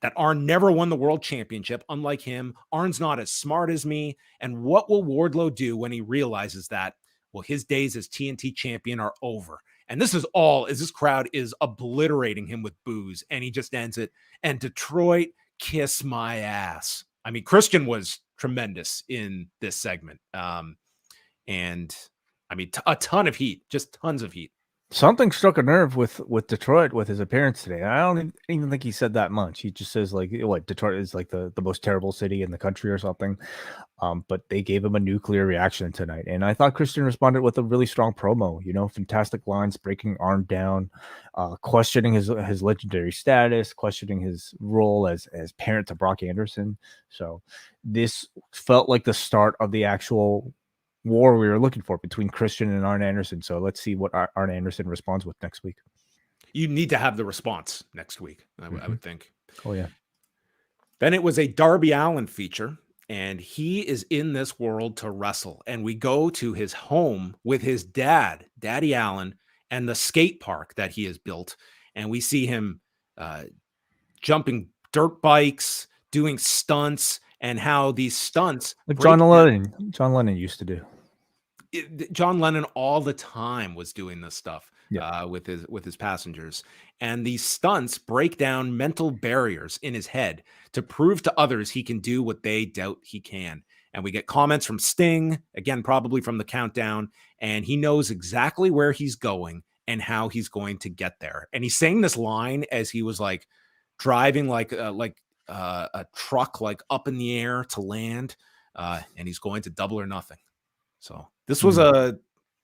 that Arn never won the world championship. Unlike him, Arn's not as smart as me. And what will Wardlow do when he realizes that? Well, his days as TNT champion are over. And this is all as this crowd is obliterating him with boos. And he just ends it. And Detroit, kiss my ass. I mean, Christian was tremendous in this segment. And I mean, a ton of heat, just tons of heat. Something struck a nerve with Detroit with his appearance today. I don't even think he said that much. He just says, like, what, Detroit is like the most terrible city in the country or something. But they gave him a nuclear reaction tonight. And I thought Christian responded with a really strong promo, you know, fantastic lines, breaking Arn down, questioning his legendary status, questioning his role as parent to Brock Anderson. So this felt like the start of the actual war we were looking for between Christian and Arn Anderson. So let's see what Arn Anderson responds with next week. You need to have the response next week, I would think. Oh, yeah. Then it was a Darby Allin feature, and he is in this world to wrestle. And we go to his home with his dad, Daddy Allin, and the skate park that he has built. And we see him jumping dirt bikes, doing stunts, and how these stunts, like John Lennon used to do. John Lennon all the time was doing this stuff Yeah. with his passengers, and these stunts break down mental barriers in his head to prove to others he can do what they doubt he can. And we get comments from Sting, again, probably from the countdown, and he knows exactly where he's going and how he's going to get there. And he's saying this line as he was like driving like a truck, like up in the air to land, and he's going to Double or Nothing. So this was a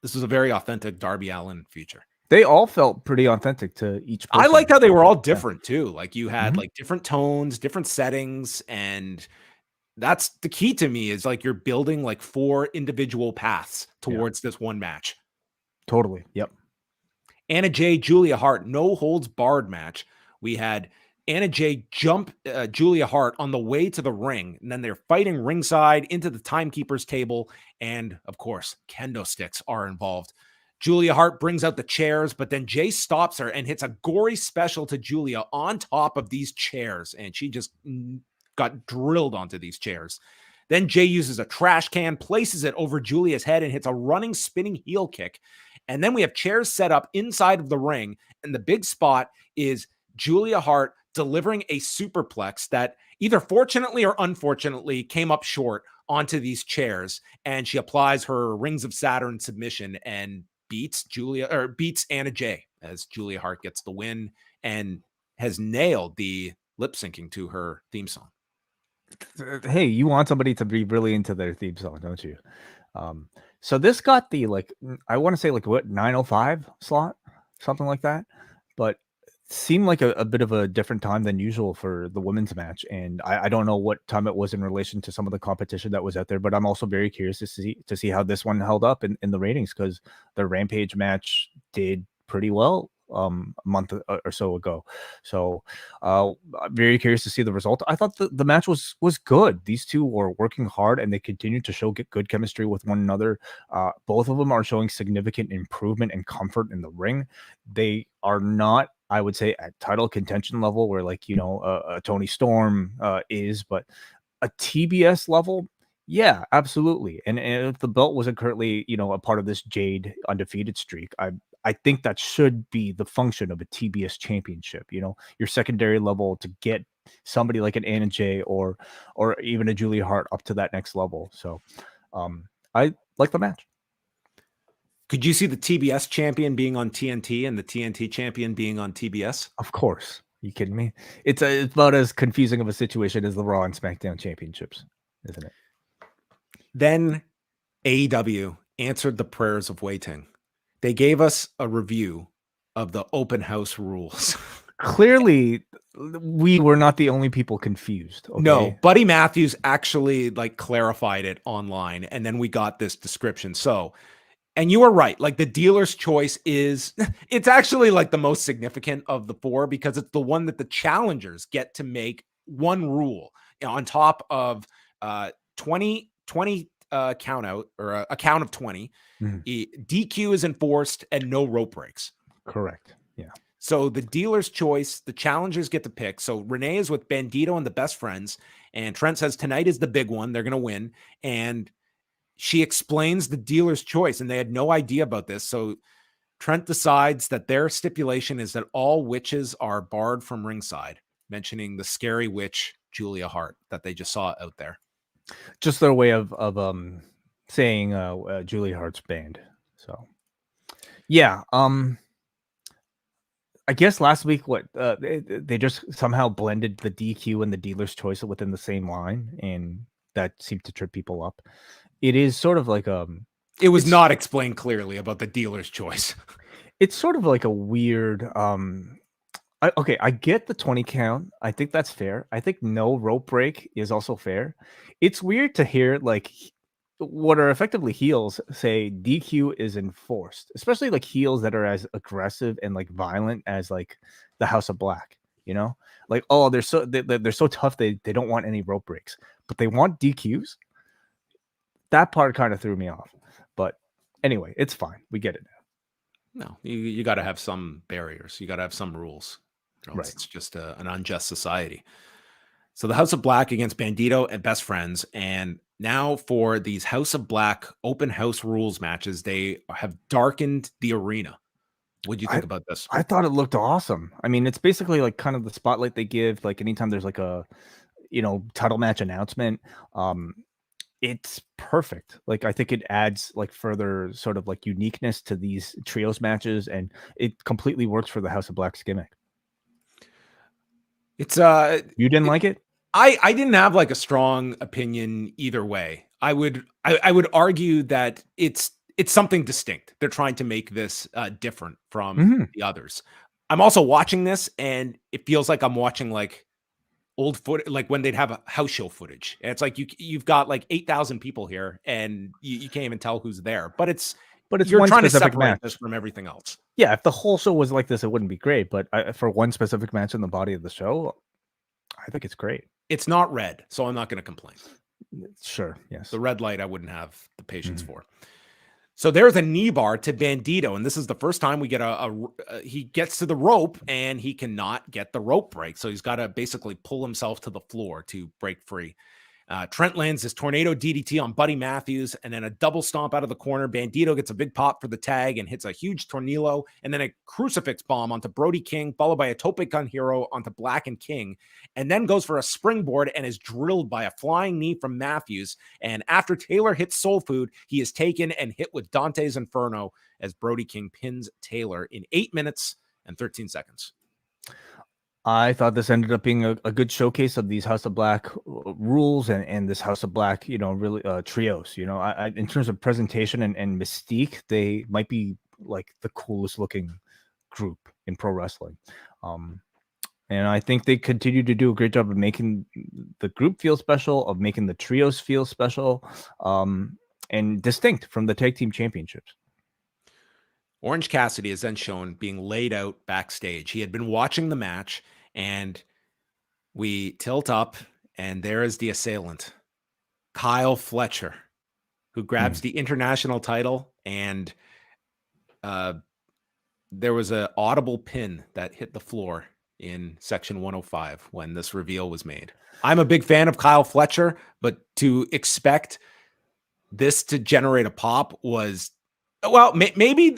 very authentic Darby Allin feature. They all felt pretty authentic to each person. I liked how they were all different too. Like you had like different tones, different settings, and that's the key to me, is like you're building like 4 individual paths towards this one match. Totally. Yep. Anna Jay, Julia Hart, no holds barred match. We had Anna Jay jump Julia Hart on the way to the ring, and then they're fighting ringside into the timekeeper's table, and of course, kendo sticks are involved. Julia Hart brings out the chairs, but then Jay stops her and hits a gory special to Julia on top of these chairs, and she just got drilled onto these chairs. Then Jay uses a trash can, places it over Julia's head, and hits a running, spinning heel kick. And then we have chairs set up inside of the ring, and the big spot is Julia Hart delivering a superplex that either fortunately or unfortunately came up short onto these chairs, and she applies her Rings of Saturn submission and beats Anna Jay as Julia Hart gets the win and has nailed the lip syncing to her theme song. Hey, you want somebody to be really into their theme song, don't you? So this got the, like, I want to say, like, what, 9:05 slot, something like that, but seemed like a bit of a different time than usual for the women's match. And I don't know what time it was in relation to some of the competition that was out there, but I'm also very curious to see how this one held up in the ratings, because the Rampage match did pretty well a month or so ago. So I'm very curious to see the result. I thought the match was good. These two were working hard, and they continued to show good chemistry with one another. Both of them are showing significant improvement and comfort in the ring. They are not, I would say, at title contention level where, like, you know, a Tony Storm is, but a TBS level, Yeah, absolutely. And if the belt wasn't currently, a part of this Jade undefeated streak, I think that should be the function of a TBS championship. Your secondary level to get somebody like an Anna Jay or even a Julia Hart up to that next level. So, I like the match. Could you see the TBS champion being on TNT and the TNT champion being on TBS? Of course. You kidding me? It's about as confusing of a situation as the Raw and SmackDown championships, isn't it? Then AEW answered the prayers of Wai Ting. They gave us a review of the open house rules. Clearly, we were not the only people confused. Okay? No, Buddy Matthews actually clarified it online, and then we got this description. So, and you were right. Like, the dealer's choice it's actually the most significant of the four because it's the one that the challengers get to make one rule on top of 20 count out or a count of 20. DQ is enforced and no rope breaks. Correct. Yeah. So the dealer's choice, the challengers get to pick. So Renee is with Bandido and the Best Friends, and Trent says tonight is the big one. They're going to win. And she explains the dealer's choice, and they had no idea about this. So Trent decides that their stipulation is that all witches are barred from ringside, mentioning the scary witch, Julia Hart, that they just saw out there. Just their way of saying Julia Hart's banned. So, yeah. I guess last week, they just somehow blended the DQ and the dealer's choice within the same line, and that seemed to trip people up. It is sort of like it was not explained clearly about the dealer's choice. It's sort of like a weird. I get the 20 count. I think that's fair. I think no rope break is also fair. It's weird to hear what are effectively heels say DQ is enforced, especially heels that are as aggressive and violent as the House of Black, they're so tough they don't want any rope breaks, but they want DQs. That part kind of threw me off, but anyway, it's fine. We get it now. No, you got to have some barriers. You got to have some rules. Right. It's just an unjust society. So the House of Black against Bandido and Best Friends. And now for these House of Black open house rules matches, they have darkened the arena. What do you think about this? I thought it looked awesome. I mean, it's basically kind of the spotlight they give, anytime there's a, title match announcement. It's perfect. I think it adds further sort of uniqueness to these trios matches, and it completely works for the House of Black's gimmick. It's you didn't like it? I didn't have a strong opinion either way. I would argue that it's something distinct. They're trying to make this different from the others. I'm also watching this, and it feels like I'm watching old foot, when they'd have a house show footage. And it's you've got 8,000 people here, and you can't even tell who's there. But you're one trying to specific separate match this from everything else. Yeah, if the whole show was like this, it wouldn't be great. But for one specific match in the body of the show, I think it's great. It's not red, so I'm not going to complain. Sure, yes. The red light I wouldn't have the patience for. So there's a knee bar to Bandido, and this is the first time we get he gets to the rope, and he cannot get the rope break. So he's got to basically pull himself to the floor to break free. Trent lands his tornado DDT on Buddy Matthews, and then a double stomp out of the corner. Bandido gets a big pop for the tag and hits a huge tornillo, and then a crucifix bomb onto Brody King, followed by a tope gun hero onto Black and King, and then goes for a springboard and is drilled by a flying knee from Matthews. And after Taylor hits Soul Food, he is taken and hit with Dante's Inferno as Brody King pins Taylor in 8 minutes and 13 seconds. I thought this ended up being a good showcase of these House of Black rules and this House of Black, really trios. In terms of presentation and mystique, they might be the coolest looking group in pro wrestling. And I think they continue to do a great job of making the group feel special, of making the trios feel special, and distinct from the tag team championships. Orange Cassidy is then shown being laid out backstage. He had been watching the match, and we tilt up, and there is the assailant, Kyle Fletcher, who grabs the international title, and there was an audible pin that hit the floor, in section 105 when this reveal was made. I'm a big fan of Kyle Fletcher, but to expect this to generate a pop was, well, maybe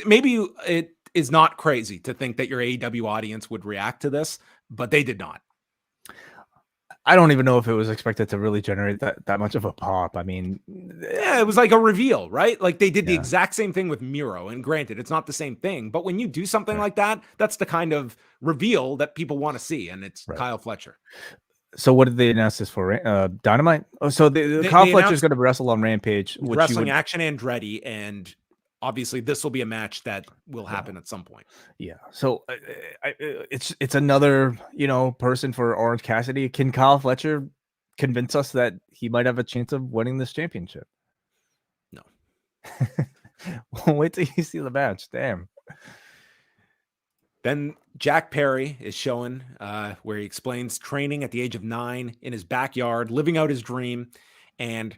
it is not crazy to think that your AEW audience would react to this, but they did not. I don't even know if it was expected to really generate that much of a pop. I mean, yeah, it was like a reveal, right? Like they did the exact same thing with Miro, and granted, it's not the same thing, but when you do something like that, that's the kind of reveal that people want to see, and it's Kyle Fletcher. So what did they announce this for? Dynamite? Oh, so Kyle Fletcher's going to wrestle on Rampage. Wrestling Action Andretti, and obviously this will be a match that will happen at some point. Yeah. So it's another, person for Orange Cassidy. Can Kyle Fletcher convince us that he might have a chance of winning this championship? No. Wait till you see the match. Damn. Then Jack Perry is showing where he explains training at the age of 9 in his backyard, living out his dream. And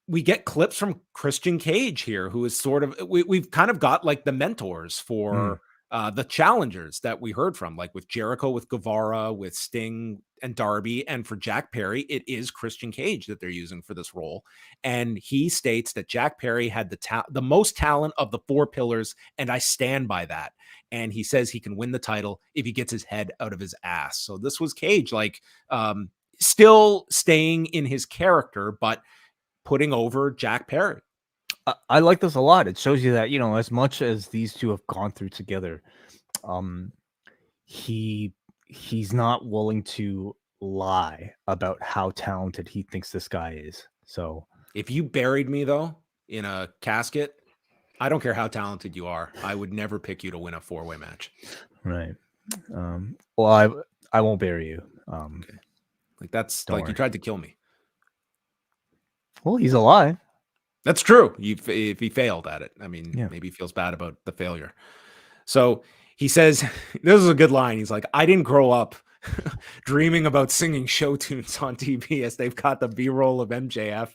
we get clips from Christian Cage here, who is sort of, we've kind of got like the mentors for the challengers that we heard from, like with Jericho, with Guevara, with Sting and Darby. And for Jack Perry, it is Christian Cage that they're using for this role. And he states that Jack Perry had the most talent of the 4 pillars, and I stand by that. And he says he can win the title if he gets his head out of his ass. So this was Cage, like still staying in his character, but putting over Jack Perry. I like this a lot. It shows you that, as much as these two have gone through together, he's not willing to lie about how talented he thinks this guy is. So if you buried me though in a casket, I don't care how talented you are, I would never pick you to win a 4-way match. Right. Well, I won't bury you. Okay. Like that's like worry. You tried to kill me. Well, he's alive. That's true. If he failed at it, I mean, maybe he feels bad about the failure. So he says, this is a good line. He's like, I didn't grow up dreaming about singing show tunes on TV as they've got the B-roll of MJF,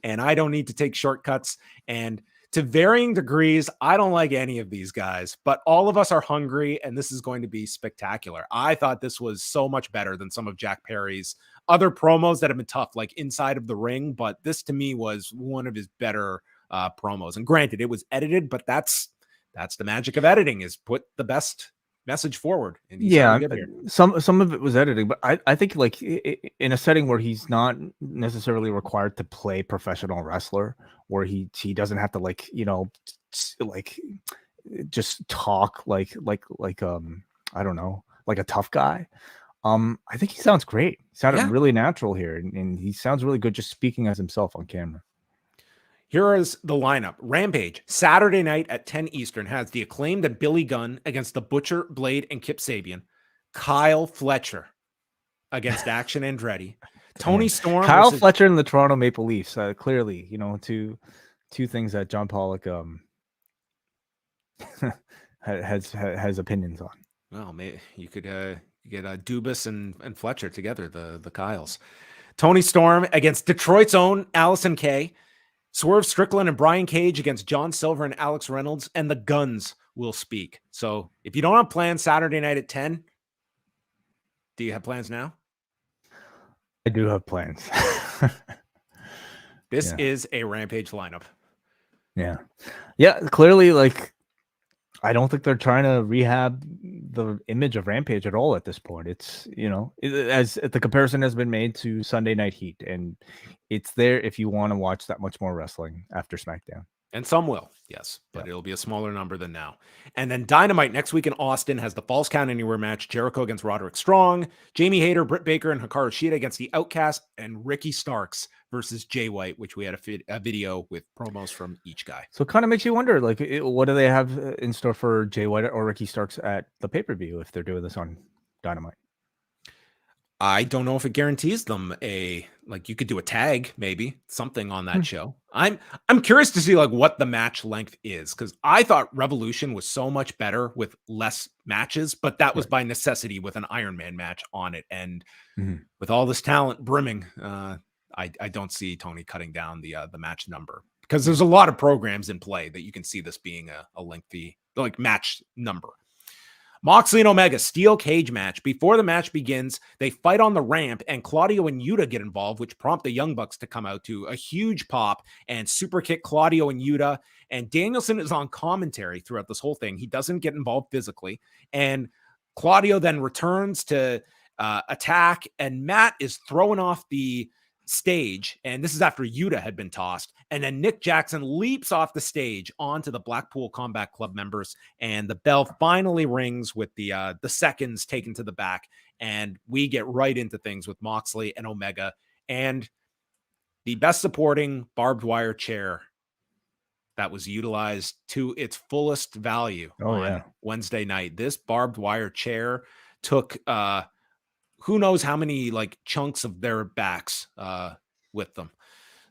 and I don't need to take shortcuts. And to varying degrees, I don't like any of these guys, but all of us are hungry, and this is going to be spectacular. I thought this was so much better than some of Jack Perry's other promos that have been tough, like inside of the ring, but this to me was one of his better promos. And granted, it was edited, but that's the magic of editing, is put the best message forward. And some of it was editing, but I think like in a setting where he's not necessarily required to play professional wrestler, where he doesn't have to like just talk like I don't know, like a tough guy. I think he sounds great. He sounded really natural here, and he sounds really good just speaking as himself on camera. Here is the lineup. Rampage, Saturday night at 10 Eastern, has the Acclaimed and Billy Gunn against the Butcher, Blade, and Kip Sabian. Kyle Fletcher against Action Andretti. Tony Storm. Kyle Fletcher and the Toronto Maple Leafs. Clearly, two things that John Pollock has opinions on. Well, maybe you could get Dubas and Fletcher together, the Kyles. Tony Storm against Detroit's own Allison Kay. Swerve Strickland and Brian Cage against John Silver and Alex Reynolds, and the Guns will speak. So if you don't have plans Saturday night at 10, do you have plans now? I do have plans. This is a Rampage lineup. Yeah. Yeah, clearly, like, I don't think they're trying to rehab the image of Rampage at all at this point. It's, as the comparison has been made to Sunday Night Heat, and it's there if you want to watch that much more wrestling after SmackDown. And some will, yes, but it'll be a smaller number than now. And then Dynamite next week in Austin has the Falls Count Anywhere match, Jericho against Roderick Strong, Jamie Hayter, Britt Baker, and Hikaru Shida against the Outcast, and Ricky Starks versus Jay White, which we had a video with promos from each guy. So it kind of makes you wonder, like, what do they have in store for Jay White or Ricky Starks at the pay-per-view if they're doing this on Dynamite? I don't know if it guarantees them you could do a tag, maybe something on that show. I'm curious to see like what the match length is, because I thought Revolution was so much better with less matches, but that was by necessity with an Iron Man match on it. And with all this talent brimming, I don't see Tony cutting down the match number, because there's a lot of programs in play that you can see this being a lengthy match number. Moxley and Omega steel cage match. Before the match begins, they fight on the ramp, and Claudio and Yuta get involved, which prompt the Young Bucks to come out to a huge pop and super kick Claudio and Yuta. And Danielson is on commentary throughout this whole thing. He doesn't get involved physically. And Claudio then returns to attack, and Matt is throwing off the stage, and this is after Yuta had been tossed, and then Nick Jackson leaps off the stage onto the Blackpool Combat Club members, and the bell finally rings with the seconds taken to the back, and we get right into things with Moxley and Omega, and the best supporting barbed wire chair that was utilized to its fullest value on Wednesday night. This barbed wire chair took who knows how many like chunks of their backs with them.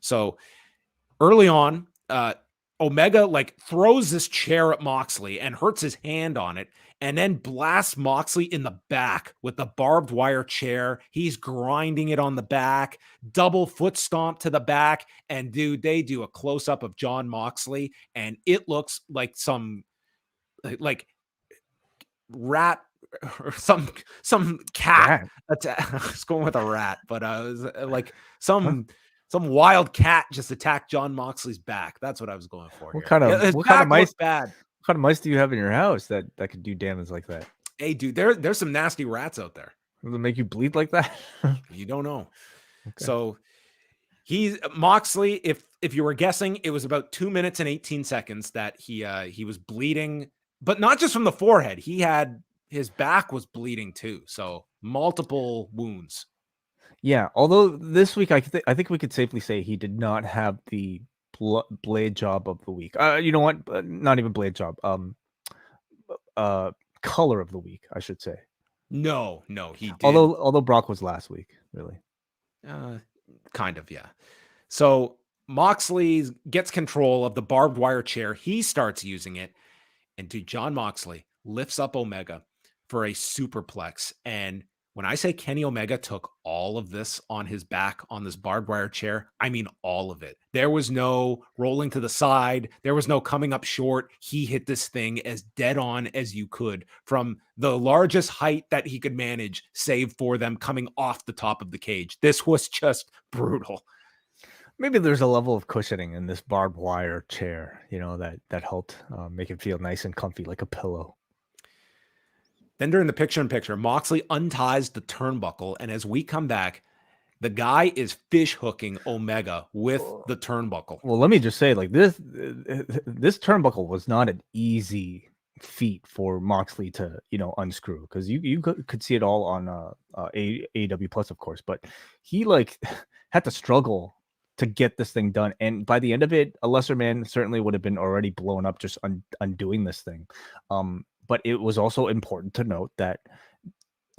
So early on, Omega like throws this chair at Moxley and hurts his hand on it, and then blasts Moxley in the back with the barbed wire chair. He's grinding it on the back, double foot stomp to the back, and dude, they do a close up of John Moxley, and it looks like some like rat or some cat. I was going with a rat, but it was like some wild cat just attacked John Moxley's back. That's what I was going for. What kind of mice? Bad. What kind of mice do you have in your house that could do damage like that? Hey, dude, there's some nasty rats out there. Will it make you bleed like that? You don't know. Okay. So he's Moxley. If you were guessing, it was about 2 minutes and 18 seconds that he was bleeding, but not just from the forehead. His back was bleeding too. So multiple wounds. Yeah. Although this week, I think we could safely say he did not have the blade job of the week. You know what? Not even blade job. Color of the week, I should say. No, he did. Although Brock was last week, really. Kind of, yeah. So Moxley gets control of the barbed wire chair. He starts using it, and dude, John Moxley lifts up Omega for a superplex. And when I say Kenny Omega took all of this on his back on this barbed wire chair, I mean all of it. There was no rolling to the side. There was no coming up short. He hit this thing as dead on as you could from the largest height that he could manage, save for them coming off the top of the cage. This was just brutal. Maybe there's a level of cushioning in this barbed wire chair, that helped make it feel nice and comfy like a pillow. Then during the picture-in-picture, Moxley unties the turnbuckle, and as we come back, the guy is fish hooking Omega with the turnbuckle. Well, let me just say, like this turnbuckle was not an easy feat for Moxley to, unscrew, because you could see it all on AEW Plus, of course, but he like had to struggle to get this thing done, and by the end of it, a lesser man certainly would have been already blown up just undoing this thing. But it was also important to note that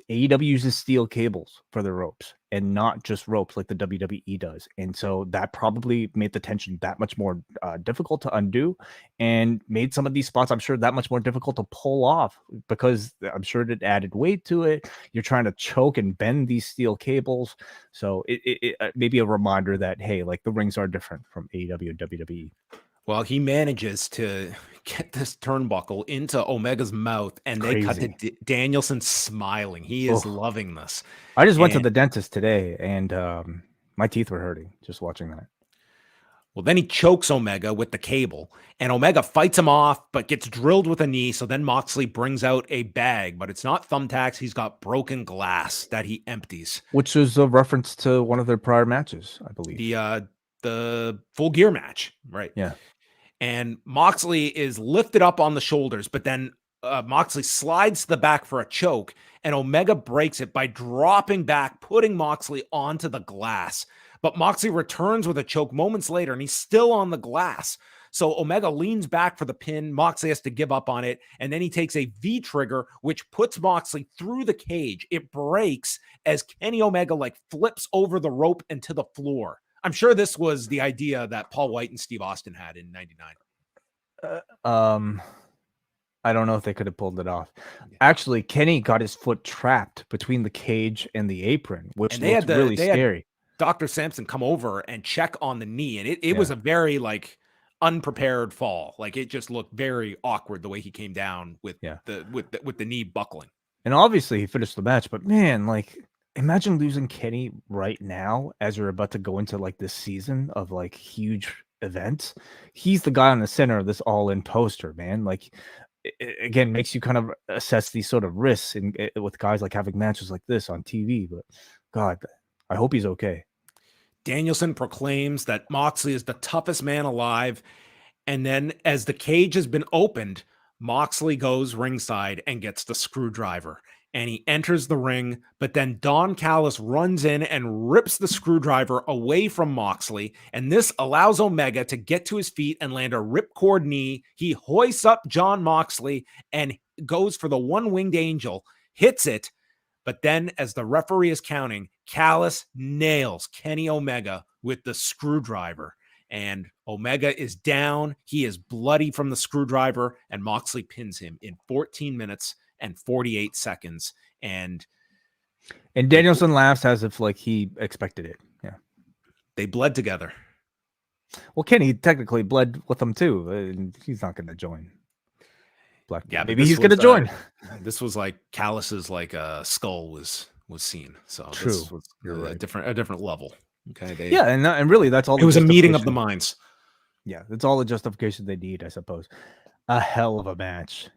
AEW uses steel cables for the ropes and not just ropes like the WWE does. And so that probably made the tension that much more difficult to undo and made some of these spots, I'm sure, that much more difficult to pull off, because I'm sure it added weight to it. You're trying to choke and bend these steel cables. So it may be a reminder that, hey, like the rings are different from AEW and WWE. Well, he manages to get this turnbuckle into Omega's mouth, and they cut to Danielson smiling. He is loving this. I just went to the dentist today, and my teeth were hurting just watching that. Well, then he chokes Omega with the cable, and Omega fights him off, but gets drilled with a knee. So then Moxley brings out a bag, but it's not thumbtacks. He's got broken glass that he empties. Which is a reference to one of their prior matches, I believe. The Full Gear match, right? Yeah. And Moxley is lifted up on the shoulders, but then Moxley slides to the back for a choke, and Omega breaks it by dropping back, putting Moxley onto the glass. But Moxley returns with a choke moments later, and he's still on the glass. So Omega leans back for the pin. Moxley has to give up on it, and then he takes a V trigger, which puts Moxley through the cage. It breaks as Kenny Omega flips over the rope and to the floor. I'm sure this was the idea that Paul White and Steve Austin had in '99. I don't know if they could have pulled it off. Yeah. Actually, Kenny got his foot trapped between the cage and the apron, which looked really scary. Dr. Sampson come over and check on the knee, and it was a very unprepared fall. Like it just looked very awkward the way he came down with Yeah. the knee buckling. And obviously he finished the match, but man, like imagine losing Kenny right now as you're about to go into like this season of like huge events. He's the guy on the center of this all-in poster, man. Like it, again, makes you kind of assess these sort of risks with guys like having matches like this on TV. But God, I hope he's okay. Danielson proclaims that Moxley is the toughest man alive. And then as the cage has been opened, Moxley goes ringside and gets the screwdriver. And he enters the ring, but then Don Callis runs in and rips the screwdriver away from Moxley. And this allows Omega to get to his feet and land a ripcord knee. He hoists up John Moxley and goes for the one-winged angel, hits it. But then as the referee is counting, Callis nails Kenny Omega with the screwdriver. And Omega is down. He is bloody from the screwdriver, and Moxley pins him in 14 minutes and 48 seconds. And Danielson laughs as if like he expected it. Yeah. They bled together. Well, Kenny technically bled with them too. And he's not going to join. Black. Yeah, maybe he's going to join. This was like Callis's like skull was seen. So true. This was a different level. Okay. And really that's all. It was a meeting of the minds. Yeah, that's all the justification they need, I suppose. A hell of a match,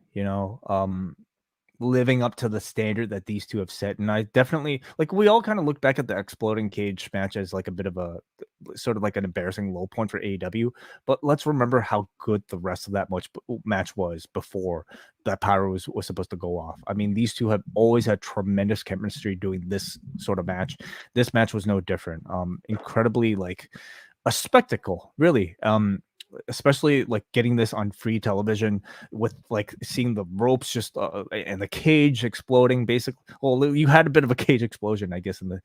living up to the standard that these two have set. And I definitely like, we all kind of look back at the exploding cage match as like a bit of a sort of like an embarrassing low point for AEW, but let's remember how good the rest of that match was before that power was supposed to go off. I mean, these two have always had tremendous chemistry doing this sort of match. This match was no different. Incredibly like a spectacle, really. Especially like getting this on free television with like seeing the ropes just and the cage exploding. Basically, well, you had a bit of a cage explosion, I guess, in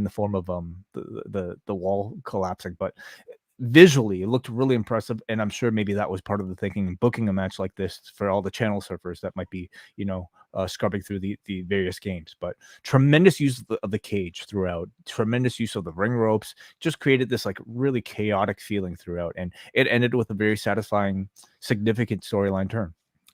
the form of the wall collapsing, but visually it looked really impressive. And I'm sure maybe that was part of the thinking in booking a match like this for all the channel surfers that might be scrubbing through the various games. But tremendous use of the cage throughout, tremendous use of the ring ropes, just created this like really chaotic feeling throughout, and it ended with a very satisfying, significant storyline turn.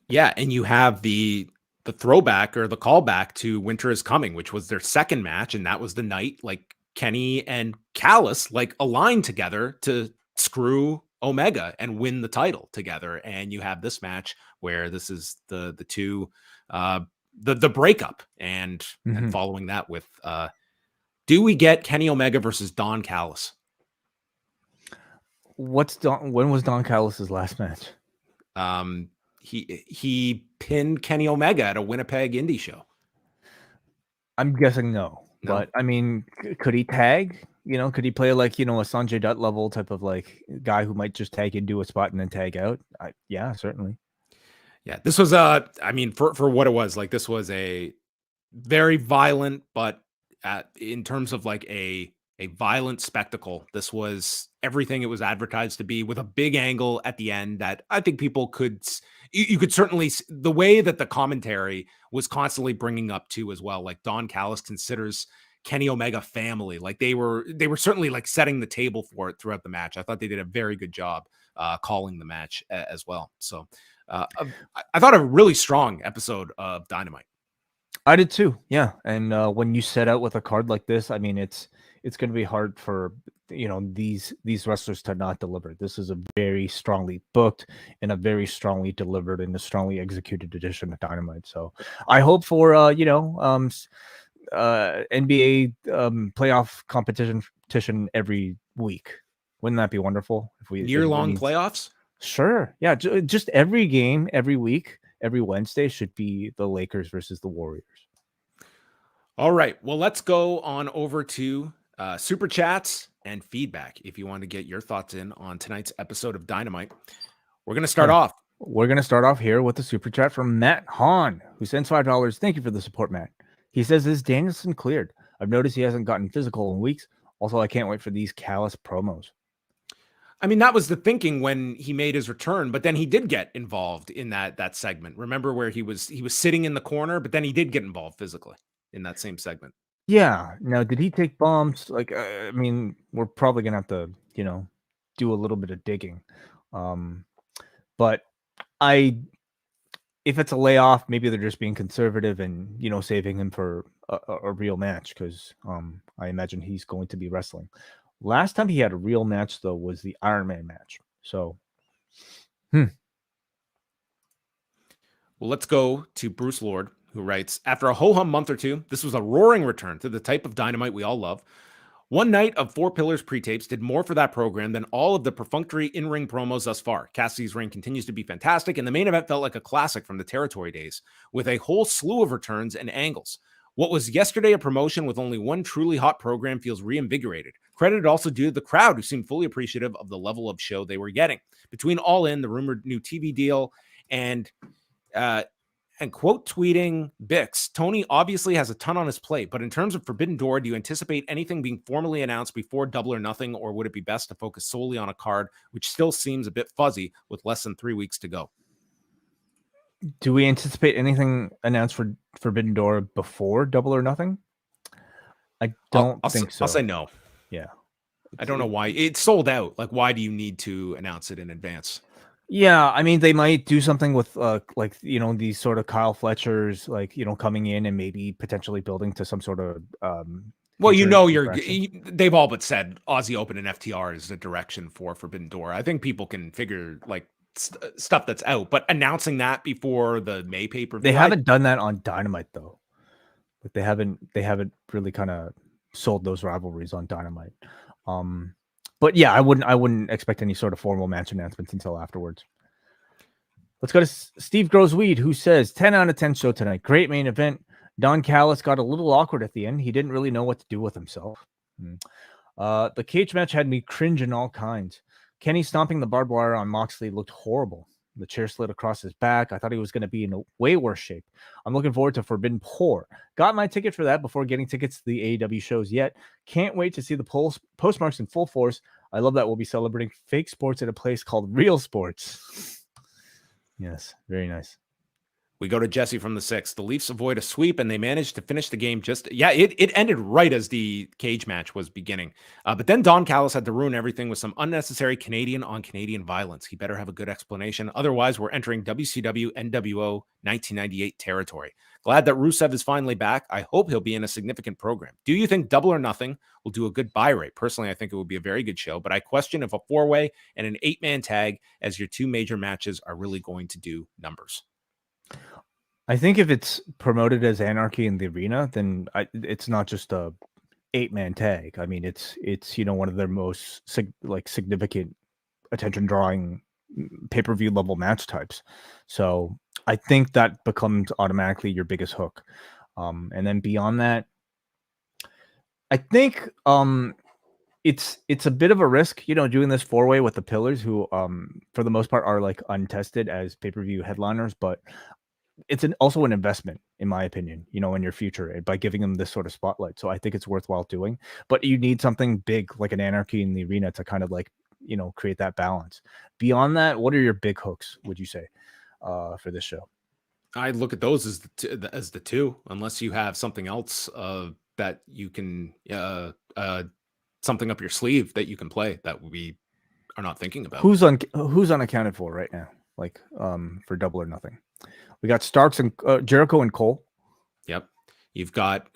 Yeah, and you have the throwback or the callback to Winter is Coming, which was their second match, and that was the night like Kenny and Callis like aligned together to screw Omega and win the title together. And you have this match where this is the two the breakup and following that with do we get Kenny Omega versus Don Callis? When was Don Callis's last match? He pinned Kenny Omega at a Winnipeg indie show. I'm guessing no. But I mean, could he tag? Could he play like a Sanjay Dutt level type of like guy who might just tag in, do a spot, and then tag out? Yeah, certainly. Yeah, this was I mean, for what it was, like this was a very violent, but in terms of like a violent spectacle, this was everything it was advertised to be, with a big angle at the end that I think people could you could certainly, the way that the commentary was constantly bringing up too as well, like Don Callis considers Kenny Omega family. Like they were certainly like setting the table for it throughout the match. I thought they did a very good job calling the match as well. So I thought a really strong episode of Dynamite. I did too. Yeah. And when you set out with a card like this, I mean, it's going to be hard for these wrestlers to not deliver. This is a very strongly booked and a very strongly delivered and a strongly executed edition of Dynamite. So I hope for NBA playoff competition every week. Wouldn't that be wonderful if we year-long playoffs? Sure. Yeah, just every game every week, every Wednesday should be the Lakers versus the Warriors. All right. Well, let's go on over to super chats and feedback. If you want to get your thoughts in on tonight's episode of Dynamite, we're going to start off. We're going to start off here with the super chat from Matt Hahn, who sends $5. Thank you for the support, Matt. He says, is Danielson cleared? I've noticed he hasn't gotten physical in weeks. Also, I can't wait for these Callis promos. I mean, that was the thinking when he made his return, but then he did get involved in that segment. Remember where he was sitting in the corner, but then he did get involved physically in that same segment. Yeah. Now, did he take bumps? Like, I mean, we're probably going to have to, do a little bit of digging But if it's a layoff, maybe they're just being conservative and, you know, saving him for a real match, because I imagine he's going to be wrestling. Last time he had a real match, though, was the Iron Man match. So, Well, let's go to Bruce Lord, who writes, after a ho-hum month or two, this was a roaring return to the type of Dynamite we all love. One night of Four Pillars pre-tapes did more for that program than all of the perfunctory in-ring promos thus far. Cassidy's reign continues to be fantastic, and the main event felt like a classic from the territory days, with a whole slew of returns and angles. What was yesterday a promotion with only one truly hot program feels reinvigorated. Credit also due to the crowd, who seemed fully appreciative of the level of show they were getting. Between All In, the rumored new TV deal, and quote tweeting Bix, Tony obviously has a ton on his plate, but in terms of Forbidden Door, do you anticipate anything being formally announced before Double or Nothing, or would it be best to focus solely on a card, which still seems a bit fuzzy with less than 3 weeks to go? do we anticipate anything announced for Forbidden Door before Double or Nothing? I don't think so. I'll say no. Yeah. I don't know why. It's sold out. Like, why do you need to announce it in advance? Yeah, I mean, they might do something with like, you know, these sort of Kyle Fletchers, like, you know, coming in and maybe potentially building to some sort of well, you know, direction. they've all but said Aussie Open and FTR is the direction for Forbidden Door. I think people can figure like stuff that's out, but announcing that before the May pay-per-view, they haven't done that on Dynamite though. Like they haven't really kind of sold those rivalries on Dynamite. But yeah, I wouldn't expect any sort of formal match announcements until afterwards. Let's go to Steve Grows Weed, who says 10 out of 10 show tonight. Great main event. Don Callis got a little awkward at the end. He didn't really know what to do with himself. The cage match had me cringe in all kinds. Kenny stomping the barbed wire on Moxley looked horrible. The chair slid across his back. I thought he was going to be in a way worse shape. I'm looking forward to Forbidden Pour. Got my ticket for that before getting tickets to the AEW shows yet. Can't wait to see the postmarks in full force. I love that we'll be celebrating fake sports at a place called Real Sports. Yes, very nice. We go to Jesse from the 6th. The Leafs avoid a sweep, and they managed to finish the game it ended right as the cage match was beginning. But then Don Callis had to ruin everything with some unnecessary Canadian-on-Canadian violence. He better have a good explanation. Otherwise, we're entering WCW NWO 1998 territory. Glad that Rusev is finally back. I hope he'll be in a significant program. Do you think Double or Nothing will do a good buy rate? Personally, I think it will be a very good show, but I question if a 4-way and an 8-man tag as your 2 major matches are really going to do numbers. I think if it's promoted as Anarchy in the Arena, then it's not just a 8-man tag. I mean, it's you know, one of their most significant attention drawing pay-per-view level match types. So I think that becomes automatically your biggest hook. And then beyond that, I think it's a bit of a risk, you know, doing this 4-way with the Pillars, who for the most part are like untested as pay-per-view headliners, but it's also an investment, in my opinion, you know, in your future by giving them this sort of spotlight. So I think it's worthwhile doing, but you need something big like an Anarchy in the Arena to kind of like, you know, create that balance. Beyond that, what are your big hooks, would you say, for this show? I look at those as the 2, unless you have something else that you can something up your sleeve that you can play that we are not thinking about. Who's unaccounted for right now, like for Double or Nothing? We got Starks and Jericho and Cole. Yep. You've got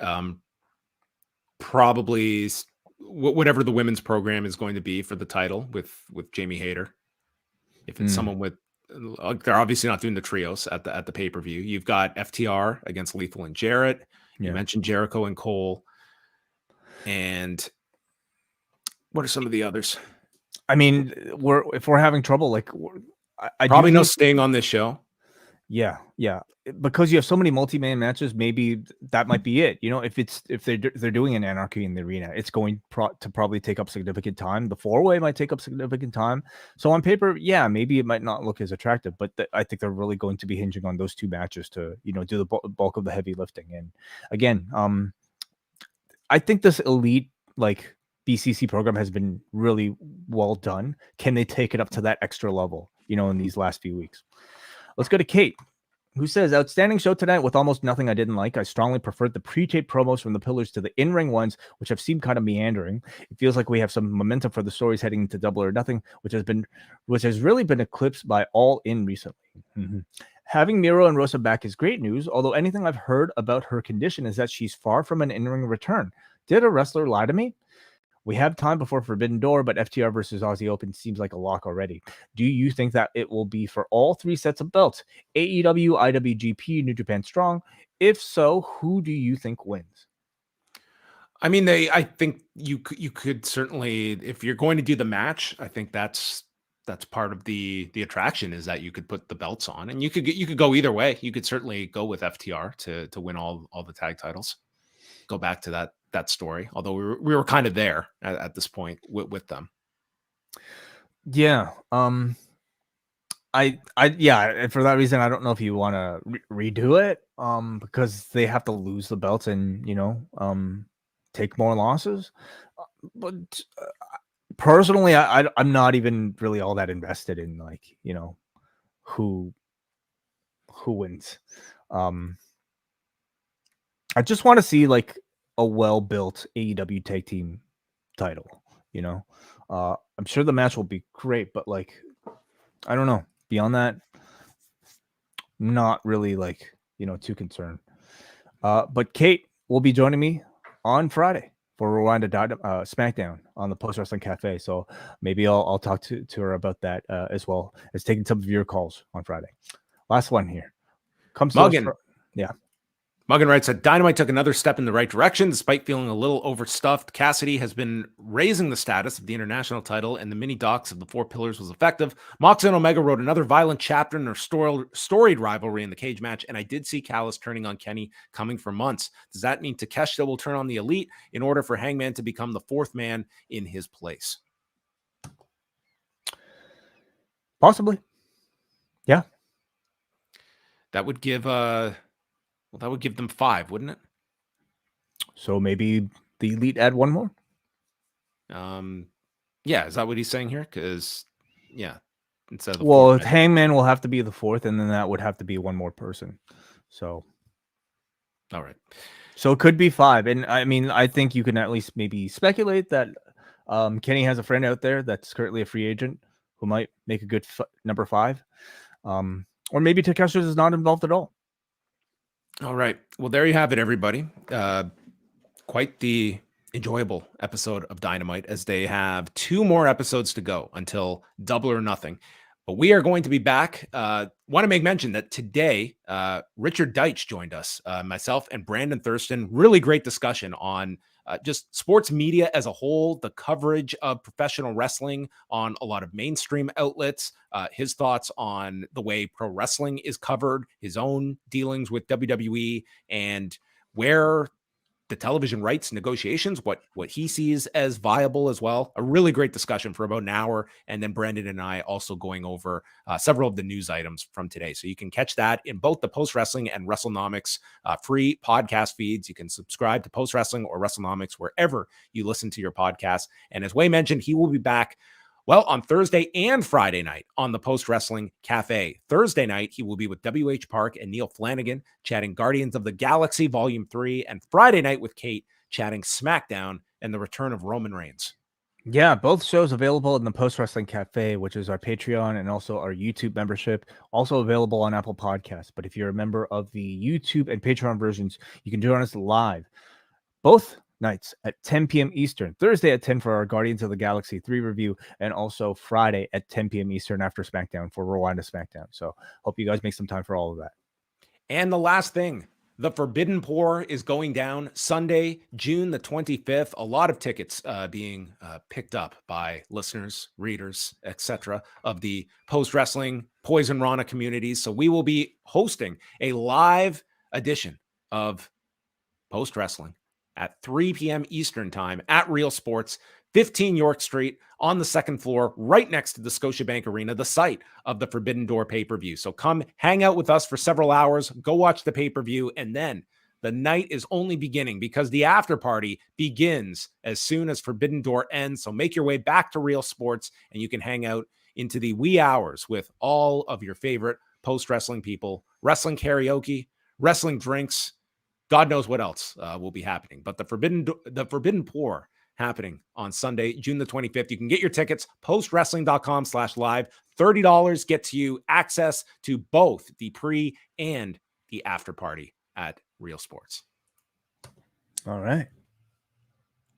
probably whatever the women's program is going to be for the title with Jamie Hayter. If it's someone with, they're obviously not doing the trios at the pay-per-view. You've got FTR against Lethal and Jarrett. You mentioned Jericho and Cole. And what are some of the others? I mean, if we're having trouble, like I probably no Sting on this show. Yeah, because you have so many multi-man matches, maybe that might be it. You know, if they're doing an Anarchy in the Arena, it's going to probably take up significant time. The 4-way might take up significant time. So on paper, yeah, maybe it might not look as attractive, but I think they're really going to be hinging on those 2 matches to, you know, do the bulk of the heavy lifting. And again, I think this elite like BCC program has been really well done. Can they take it up to that extra level, you know, in these last few weeks? Let's go to Kate, who says, outstanding show tonight with almost nothing I didn't like. I strongly preferred the pre-tape promos from the pillars to the in-ring ones, which have seemed kind of meandering. It feels like we have some momentum for the stories heading into Double or Nothing, which has really been eclipsed by All In recently. Mm-hmm. Having Miro and Rosa back is great news, although anything I've heard about her condition is that she's far from an in-ring return. Did a wrestler lie to me? We have time before Forbidden Door, but FTR versus Aussie Open seems like a lock already. Do you think that it will be for all 3 sets of belts? AEW, IWGP, New Japan Strong? If so, who do you think wins? I mean, I think you could certainly, if you're going to do the match, I think that's part of the attraction, is that you could put the belts on, and you could go either way. You could certainly go with FTR to win all the tag titles. Go back to that story, although we were kind of there at this point with them. Yeah. Yeah, for that reason, I don't know if you want to redo it, because they have to lose the belts and, take more losses. But personally, I'm not even really all that invested in, like, who wins. I just want to see like a well-built AEW tag team title, I'm sure the match will be great, but like, I don't know. Beyond that, not really like, too concerned. But Kate will be joining me on Friday for SmackDown on the Post Wrestling Cafe. So maybe I'll talk to her about that as well as taking some of your calls on Friday. Last one here. Muggin writes that Dynamite took another step in the right direction despite feeling a little overstuffed. Cassidy has been raising the status of the international title, and the mini docs of the 4 pillars was effective. Moxley and Omega wrote another violent chapter in their storied rivalry in the cage match, and I did see Callis turning on Kenny coming for months. Does that mean Takeshita will turn on the Elite in order for Hangman to become the 4th man in his place? Possibly. Yeah. That would give that would give them 5, wouldn't it? So maybe the Elite add 1 more? Yeah, is that what he's saying here? Because, yeah, instead of the Hangman will have to be the 4th, and then that would have to be 1 more person. So, all right. So it could be 5, and I mean, I think you can at least maybe speculate that Kenny has a friend out there that's currently a free agent who might make a good number 5, or maybe Takeshita is not involved at all. All right. Well, there you have it, everybody. Quite the enjoyable episode of Dynamite, as they have 2 more episodes to go until Double or Nothing. But we are going to be back. Want to make mention that today, Richard Deitch joined us, myself and Brandon Thurston. Really great discussion on just sports media as a whole, the coverage of professional wrestling on a lot of mainstream outlets, his thoughts on the way pro wrestling is covered, his own dealings with WWE, and where the television rights negotiations, what he sees as viable as well. A really great discussion for about an hour. And then Brandon and I also going over several of the news items from today. So you can catch that in both the Post Wrestling and Wrestlenomics free podcast feeds. You can subscribe to Post Wrestling or Wrestlenomics wherever you listen to your podcast. And as Wai mentioned, he will be back on Thursday and Friday night on the Post Wrestling Cafe. Thursday night, he will be with W.H. Park and Neil Flanagan chatting Guardians of the Galaxy Volume 3, and Friday night with Kate chatting SmackDown and the return of Roman Reigns. Yeah, both shows available in the Post Wrestling Cafe, which is our Patreon and also our YouTube membership, also available on Apple Podcasts. But if you're a member of the YouTube and Patreon versions, you can join us live both nights at 10 p.m. Eastern, Thursday at 10 for our Guardians of the Galaxy 3 review, and also Friday at 10 p.m. Eastern after SmackDown for Rewind-A-Smackdown. So hope you guys make some time for all of that. And the last thing, the Forbidden Pour is going down Sunday, June the 25th. A lot of tickets being picked up by listeners, readers, etc. of the post-wrestling Poison Rana communities. So we will be hosting a live edition of Post Wrestling at 3 p.m. Eastern time at Real Sports, 15 York Street, on the 2nd floor, right next to the Scotiabank Arena, the site of the Forbidden Door pay-per-view. So come hang out with us for several hours, go watch the pay-per-view, and then the night is only beginning because the after party begins as soon as Forbidden Door ends. So make your way back to Real Sports, and you can hang out into the wee hours with all of your favorite post-wrestling people, wrestling karaoke, wrestling drinks, God knows what else will be happening. But the Forbidden Pour happening on Sunday, June the 25th. You can get your tickets, postwrestling.com/live. $30 gets you access to both the pre and the after party at Real Sports. All right.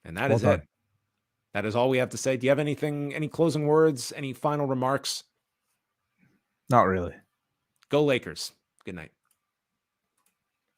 And that is it. That is all we have to say. Do you have any closing words, any final remarks? Not really. Go Lakers. Good night.